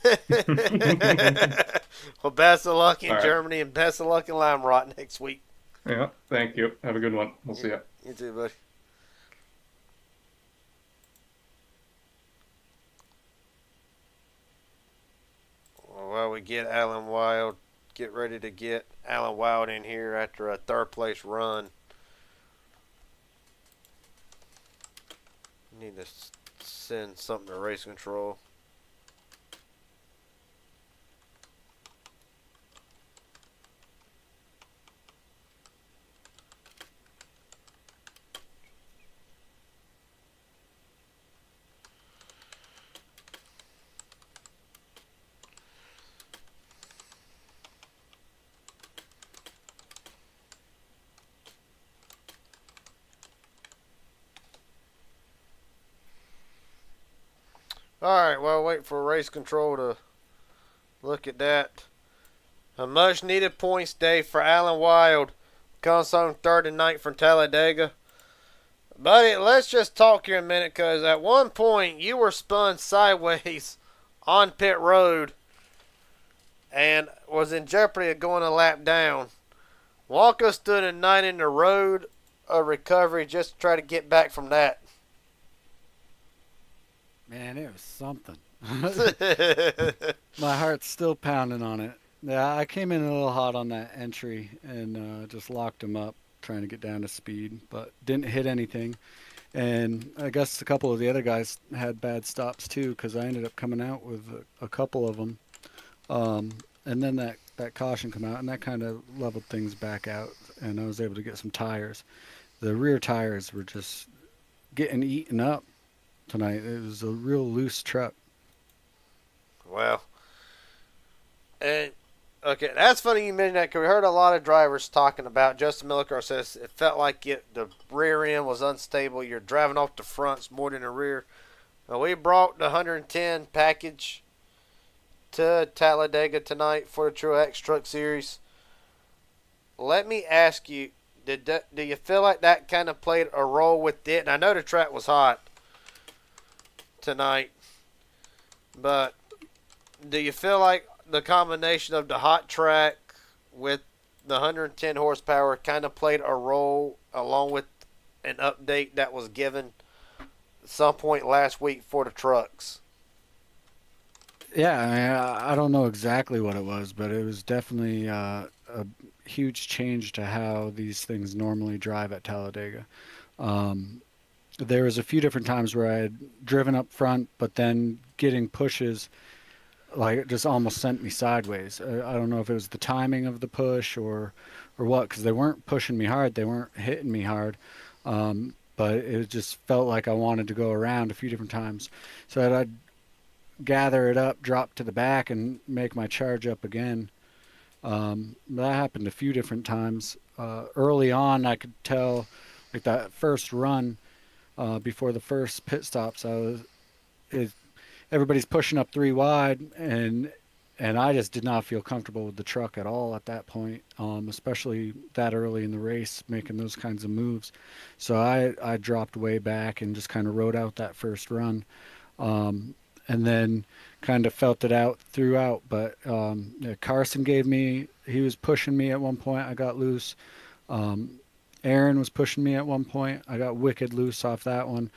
Well, best of luck in Germany and best of luck in Lime Rock next week. Yeah, thank you. Have a good one. We'll see ya. You too, buddy. Well, while we get ready to get Alan Wild in here after a third place run. Need to send something to race control. Alright, well, wait for race control to look at that. A much needed points day for Alan Wild. Comes home third tonight from Talladega. Buddy, let's just talk here a minute, because at one point you were spun sideways on pit road and was in jeopardy of going a lap down. Walk us through the night in the road of recovery just to try to get back from that. Man, it was something. My heart's still pounding on it. Yeah, I came in a little hot on that entry and just locked him up trying to get down to speed, but didn't hit anything. And I guess a couple of the other guys had bad stops too, because I ended up coming out with a couple of them. And then that caution come out, and that kind of leveled things back out, and I was able to get some tires. The rear tires were just getting eaten up tonight. It was a real loose truck. Well, and Okay, that's funny you mentioned that because we heard a lot of drivers talking about. Justin Millicar says it felt like the rear end was unstable. You're driving off the fronts more than the rear. Now, we brought the 110 package to Talladega tonight for the Tru-Axe Truck Series. Let me ask you, do you feel like that kind of played a role with it? And I know the track was hot tonight, but do you feel like the combination of the hot track with the 110 horsepower kind of played a role along with an update that was given at some point last week for the trucks? Yeah, I mean, I don't know exactly what it was, but it was definitely a huge change to how these things normally drive at Talladega. There was a few different times where I had driven up front, but then getting pushes, like it just almost sent me sideways. I don't know if it was the timing of the push or what, because they weren't pushing me hard, they weren't hitting me hard, but it just felt like I wanted to go around a few different times. So I'd gather it up, drop to the back, and make my charge up again. That happened a few different times. Early on, I could tell, like that first run before the first pit stops, everybody's pushing up 3 wide, and I just did not feel comfortable with the truck at all at that point, especially that early in the race, making those kinds of moves. So I dropped way back and just kind of rode out that first run. And then kind of felt it out throughout. But Carson he was pushing me at one point. I got loose. Aaron was pushing me at one point. I got wicked loose off that one.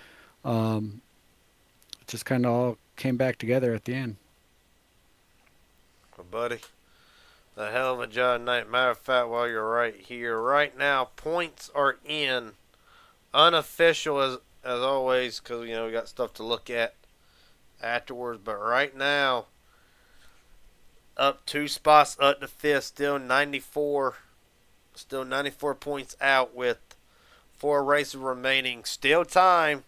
It just kind of all came back together at the end. Well, buddy, a hell of a job tonight. Matter of fact, while you're right here, right now, points are in. Unofficial as always, because, we got stuff to look at afterwards, but right now up 2 spots up to 5th, still 94 points out with 4 races remaining. Still time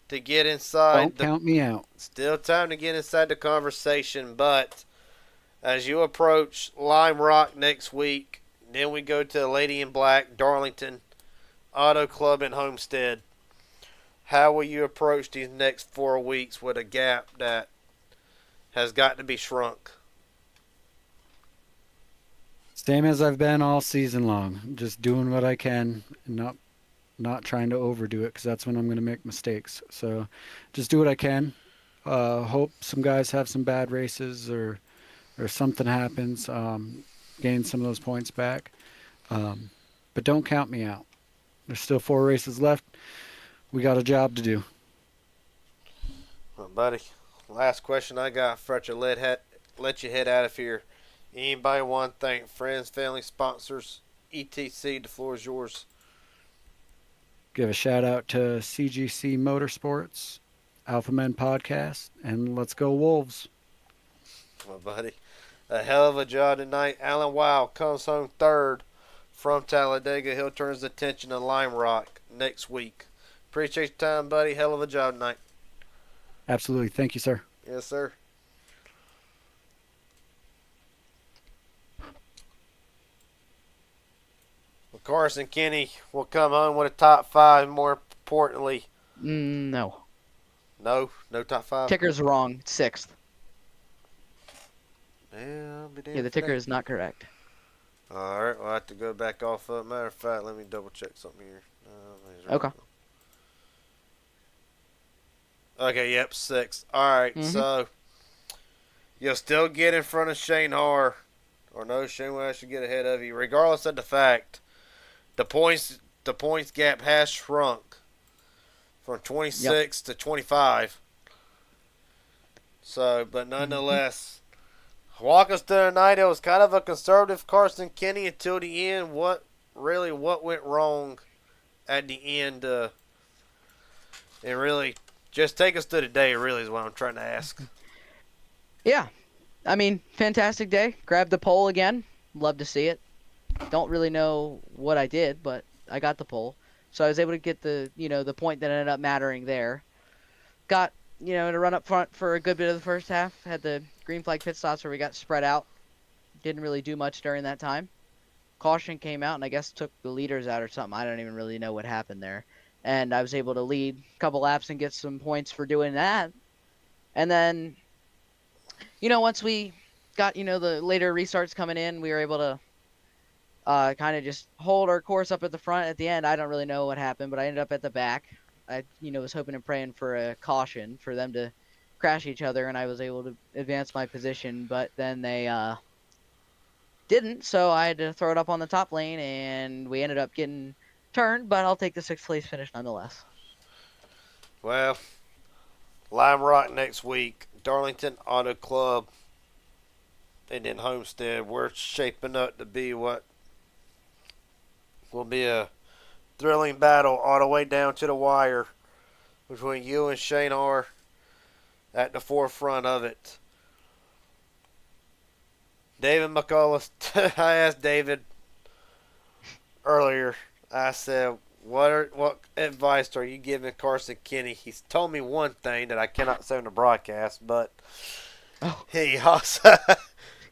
to get inside. Don't count me out. Still time to get inside the conversation, but as you approach Lime Rock next week, then we go to Lady in Black, Darlington Auto Club in Homestead. How will you approach these next 4 weeks with a gap that has got to be shrunk? Same as I've been all season long. Just doing what I can and not trying to overdo it, because that's when I'm going to make mistakes. So just do what I can. Hope some guys have some bad races or something happens. Gain some of those points back. But don't count me out. There's still 4 races left. We got a job to do. Well, buddy, last question I got before I let you head out of here. Anybody want to thank friends, family, sponsors, etc.? The floor is yours. Give a shout out to CGC Motorsports, Alpha Men Podcast, and let's go Wolves. Well, buddy, a hell of a job tonight. Alan Wow comes home 3rd from Talladega. He'll turn his attention to Lime Rock next week. Appreciate your time, buddy. Hell of a job tonight. Absolutely. Thank you, sir. Yes, sir. Well, Carson Kenny will come home with a top 5. More importantly, No. no top 5. Ticker's wrong. It's 6th. Yeah, I'll be damned Yeah, the if ticker that- is not correct. All right, we'll have to go back off of it. Matter of fact, let me double check something here. Okay. Okay, yep, 6. All right, so you'll still get in front of Shane Har, or no, Shane will actually get ahead of you, regardless of the fact the points gap has shrunk from 26 to 25. So, but nonetheless, walk us through the night. It was kind of a conservative Carson Kenny until the end. What went wrong at the end? And really, just take us through the day, really, is what I'm trying to ask. Yeah. I mean, fantastic day. Grabbed the pole again. Love to see it. Don't really know what I did, but I got the pole. So I was able to get the point that ended up mattering there. Got, to run up front for a good bit of the first half. Had the green flag pit stops where we got spread out. Didn't really do much during that time. Caution came out and I guess took the leaders out or something. I don't even really know what happened there. And I was able to lead a couple laps and get some points for doing that. And then, once we got, the later restarts coming in, we were able to kind of just hold our course up at the front. At the end, I don't really know what happened, but I ended up at the back. I, was hoping and praying for a caution for them to crash each other, and I was able to advance my position, but then they didn't, so I had to throw it up on the top lane, and we ended up getting turned, but I'll take the 6th place finish nonetheless. Well, Lime Rock next week, Darlington Auto Club, and then Homestead. We're shaping up to be what will be a thrilling battle all the way down to the wire between you and Shane R at the forefront of it. David McCullough, I asked David earlier, I said, what advice are you giving Carson Kenny? He's told me one thing that I cannot say on the broadcast, but he also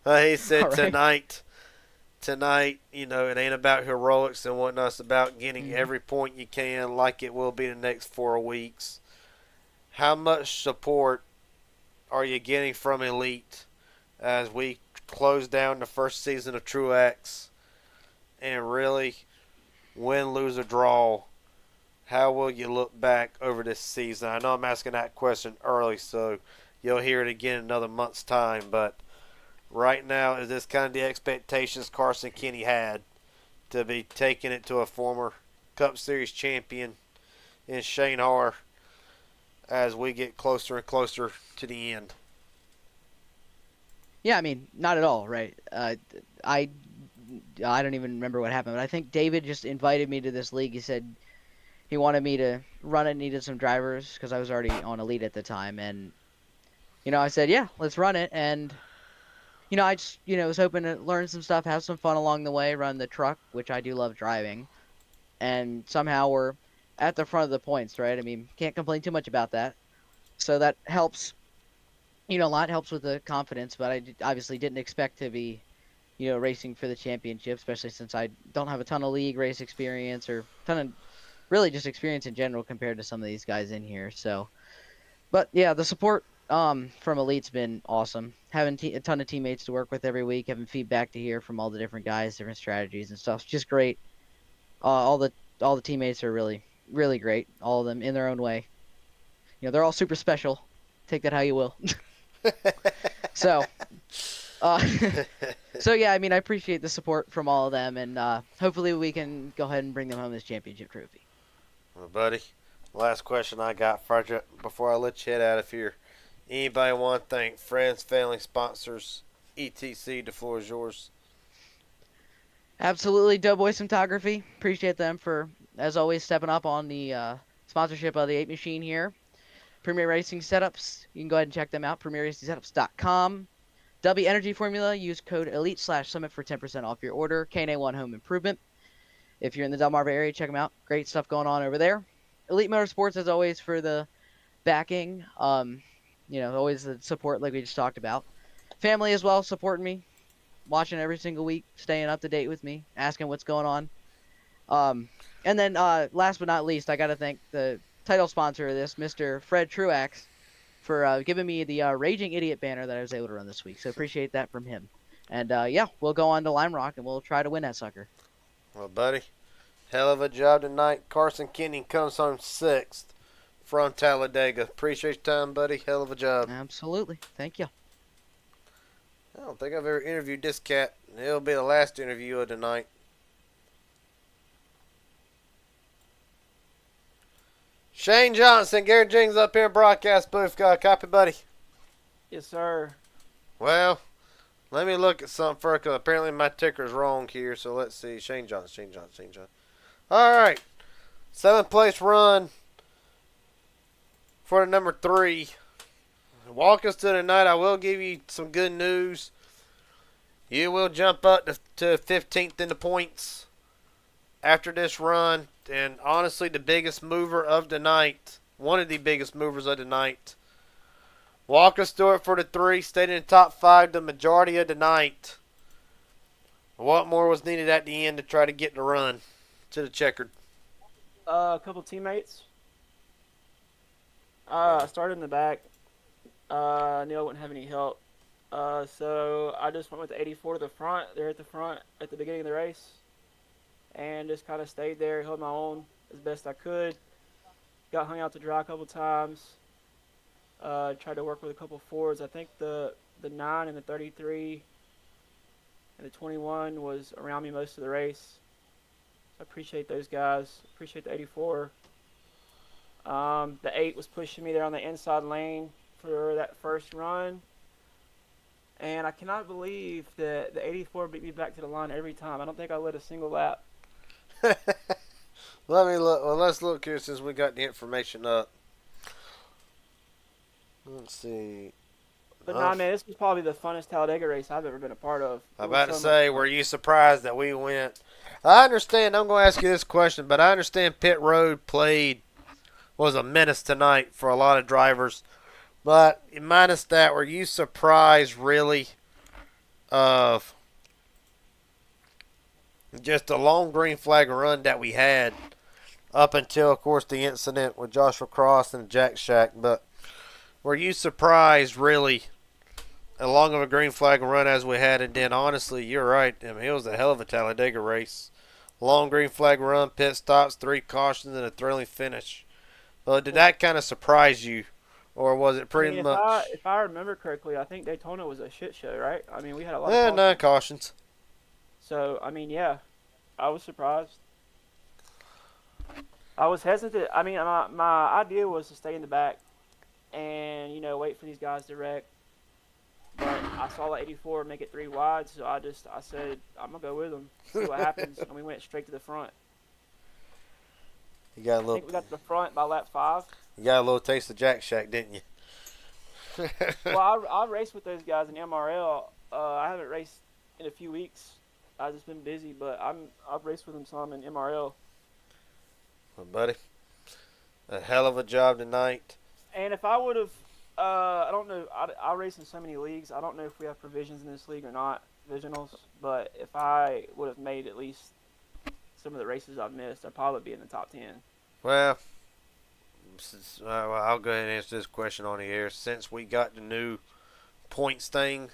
he said right. tonight, it ain't about heroics and whatnot. It's about getting every point you can, like it will be the next 4 weeks. How much support are you getting from Elite as we close down the first season of Tru-Axe and really win, lose, or draw? How will you look back over this season? I know I'm asking that question early, so you'll hear it again in another month's time, but right now, is this kind of the expectations Carson Kenny had to be taking it to a former Cup Series champion in Shane Har as we get closer and closer to the end? Yeah, I mean, not at all, right? I don't even remember what happened, but I think David just invited me to this league. He said he wanted me to run it, needed some drivers because I was already on Elite at the time, and I said, yeah, let's run it, and I just was hoping to learn some stuff, have some fun along the way, run the truck, which I do love driving, and somehow we're at the front of the points, right? I mean, can't complain too much about that, so that helps. A lot helps with the confidence, but I obviously didn't expect to be, racing for the championship, especially since I don't have a ton of league race experience or ton of really just experience in general compared to some of these guys in here. So, but yeah, the support from Elite's been awesome. Having a ton of teammates to work with every week, having feedback to hear from all the different guys, different strategies and stuff. It's just great. All the teammates are really, really great. All of them in their own way. They're all super special. Take that how you will. So, so yeah, I mean, I appreciate the support from all of them, and hopefully we can go ahead and bring them home this championship trophy. Well, buddy, last question I got for you before I let you head out of here. Anybody want to thank friends, family, sponsors, etc.? The floor is yours. Absolutely, Doughboy Photography. Appreciate them for, as always, stepping up on the sponsorship of the 8 Machine here. Premier Racing Setups. You can go ahead and check them out. PremierRacingSetups.com. W Energy Formula. Use code ELITE/Summit for 10% off your order. KNA1 Home Improvement. If you're in the Delmarva area, check them out. Great stuff going on over there. Elite Motorsports, as always, for the backing. Always the support like we just talked about. Family as well, supporting me. Watching every single week. Staying up to date with me. Asking what's going on. And then last but not least, I got to thank the title sponsor of this, Mr. Fred Tru-Axe, for giving me the Raging Idiot banner that I was able to run this week. So appreciate that from him. And yeah, we'll go on to Lime Rock and we'll try to win that sucker. Well, buddy, hell of a job tonight. Carson Kenny comes home 6th from Talladega. Appreciate your time, buddy. Hell of a job. Absolutely. Thank you. I don't think I've ever interviewed this cat. It'll be the last interview of the night. Shane Johnson, Garrett Jings up here in broadcast booth. Got a copy, buddy? Yes, sir. Well, let me look at something first, because apparently my ticker's wrong here. So let's see. Shane Johnson. All right. 7th place run for the number 3. Walk us to the night. I will give you some good news. You will jump up to 15th in the points after this run. And honestly, the biggest mover of the night, one of the biggest movers of the night, Walker Stewart for the 3, stayed in the top 5 the majority of the night. What more was needed at the end to try to get the run to the checkered? A couple teammates. I started in the back. I knew I wouldn't have any help. So I just went with the 84 to the front. They're at the front at the beginning of the race. And just kind of stayed there, held my own as best I could. Got hung out to dry a couple times. Tried to work with a couple Fords. I think the 9 and the 33 and the 21 was around me most of the race. I appreciate those guys. Appreciate the 84. The 8 was pushing me there on the inside lane for that first run. And I cannot believe that the 84 beat me back to the line every time. I don't think I led a single lap. Let me look. Well, let's look here since we got the information up. Let's see. But nah, man, this was probably the funnest Talladega race I've ever been a part of. I'm about to say, were you surprised that we went? I understand. I'm going to ask you this question, but I understand pit road was a menace tonight for a lot of drivers. But minus that, were you surprised really of just the long green flag run that we had up until, of course, the incident with Joshua Cross and Jack Shack? But were you surprised really as long of a green flag run as we had? And then, honestly, you're right. I mean, it was a hell of a Talladega race. Long green flag run, pit stops, 3 cautions, and a thrilling finish. Did that kind of surprise you? Or was it pretty much? If I remember correctly, I think Daytona was a shit show, right? I mean, we had a lot of 9 cautions. So, I mean, yeah, I was surprised. I was hesitant. I mean, my idea was to stay in the back and, wait for these guys to wreck. But I saw the 84 make it 3 wide, so I said, I'm going to go with them, see what happens. And we went straight to the front. You got a little. I think we got to the front by lap 5. You got a little taste of Jack Shack, didn't you? Well, I raced with those guys in MRL. I haven't raced in a few weeks. I've just been busy, but I've raced with them some in MRL. Well, buddy, a hell of a job tonight. And if I would have, I don't know, I race in so many leagues. I don't know if we have provisions in this league or not, provisionals. But if I would have made at least some of the races I've missed, I'd probably be in the top 10. Well, I'll go ahead and answer this question on the air. Since we got the new points thing,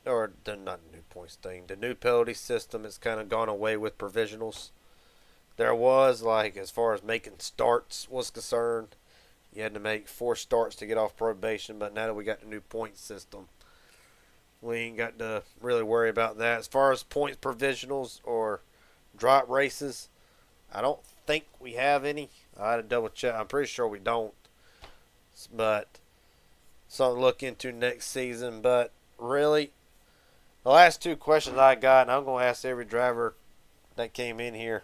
or not the new points thing, the new penalty system has kind of gone away with provisionals. There was, as far as making starts was concerned, you had to make 4 starts to get off probation, but now that we got the new points system, we ain't got to really worry about that. As far as points provisionals or drop races, I don't think we have any. I had to double check. I'm pretty sure we don't. But something to look into next season. But really, the last 2 questions I got, and I'm going to ask every driver that came in here.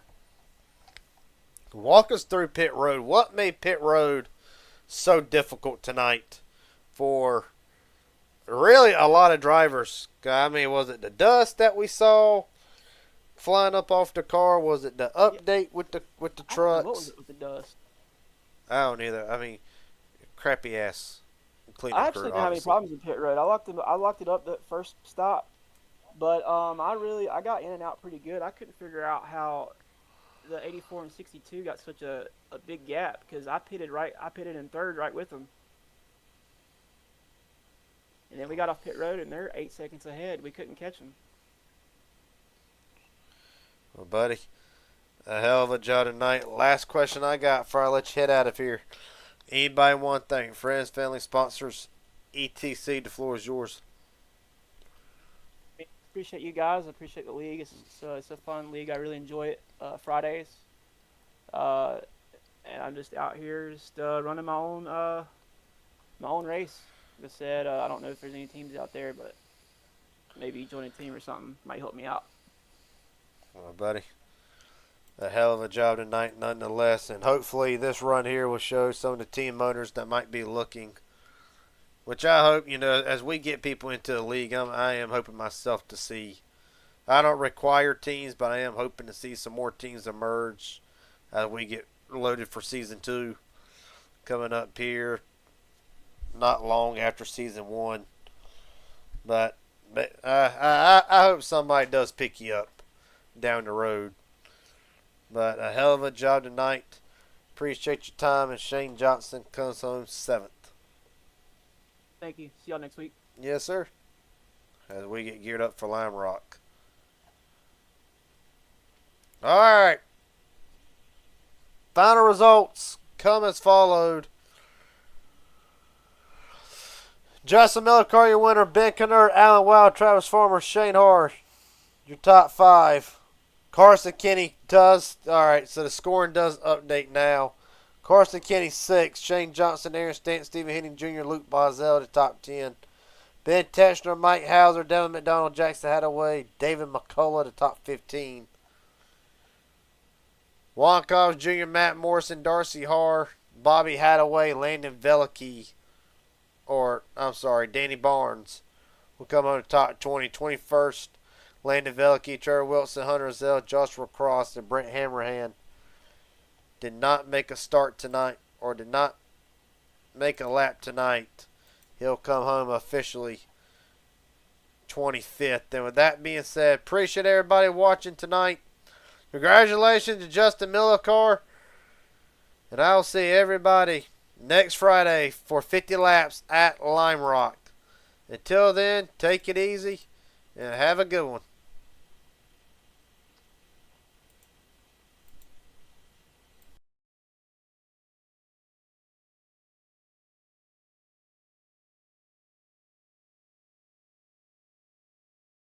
Walk us through pit road. What made pit road so difficult tonight for really a lot of drivers? I mean, was it the dust that we saw flying up off the car? Was it the update with the trucks? What was it with the dust? I don't either. I mean, crappy ass cleaning I crew. actually didn't have any problems with pit road. I locked it up that first stop, but I got in and out pretty good. I couldn't figure out how the 84 and 62 got such a big gap because I pitted in third right with them. And then we got off pit road and they're 8 seconds ahead. We couldn't catch them. Well, buddy, a hell of a job tonight. Last question I got before I let you head out of here. Anybody want to thank friends, family, sponsors, etc.? The floor is yours. Appreciate you guys. I appreciate the league. It's a fun league. I really enjoy it. Fridays, and I'm just out here running my own race. Like I said, I don't know if there's any teams out there, but maybe join a team or something might help me out. Well, buddy, a hell of a job tonight nonetheless, and hopefully this run here will show some of the team owners that might be looking, which I hope, as we get people into the league, I am hoping myself to see. I don't require teams, but I am hoping to see some more teams emerge as we get loaded for Season 2 coming up here not long after Season 1. But But I hope somebody does pick you up down the road. But a hell of a job tonight. Appreciate your time, and Shane Johnson comes home 7th. Thank you. See y'all next week. Yes, sir. As we get geared up for Lime Rock. All right. Final results come as followed. Justin Miller, car your winner. Ben Kennard, Alan Wild, Travis Farmer, Shane Harr. Your top 5. Carson Kenny does. All right, so the scoring does update now. Carson Kenny 6. Shane Johnson, Aaron Stanton, Stephen Henning Jr., Luke Bozel to top 10. Ben Teschner, Mike Hauser, Devin McDonald, Jackson Hadaway, David McCullough to top 15. Juan Cobbs Jr., Matt Morrison, Darcy Harr, Bobby Hadaway, Landon Velicky, Danny Barnes will come on the top 20. 21st, Landon Velicky, Trevor Wilson, Hunter Zell, Joshua Cross, and Brent Hammerhand did not make a start tonight, or did not make a lap tonight. He'll come home officially 25th. And with that being said, appreciate everybody watching tonight. Congratulations to Justin Millicar. And I'll see everybody next Friday for 50 laps at Lime Rock. Until then, take it easy and have a good one.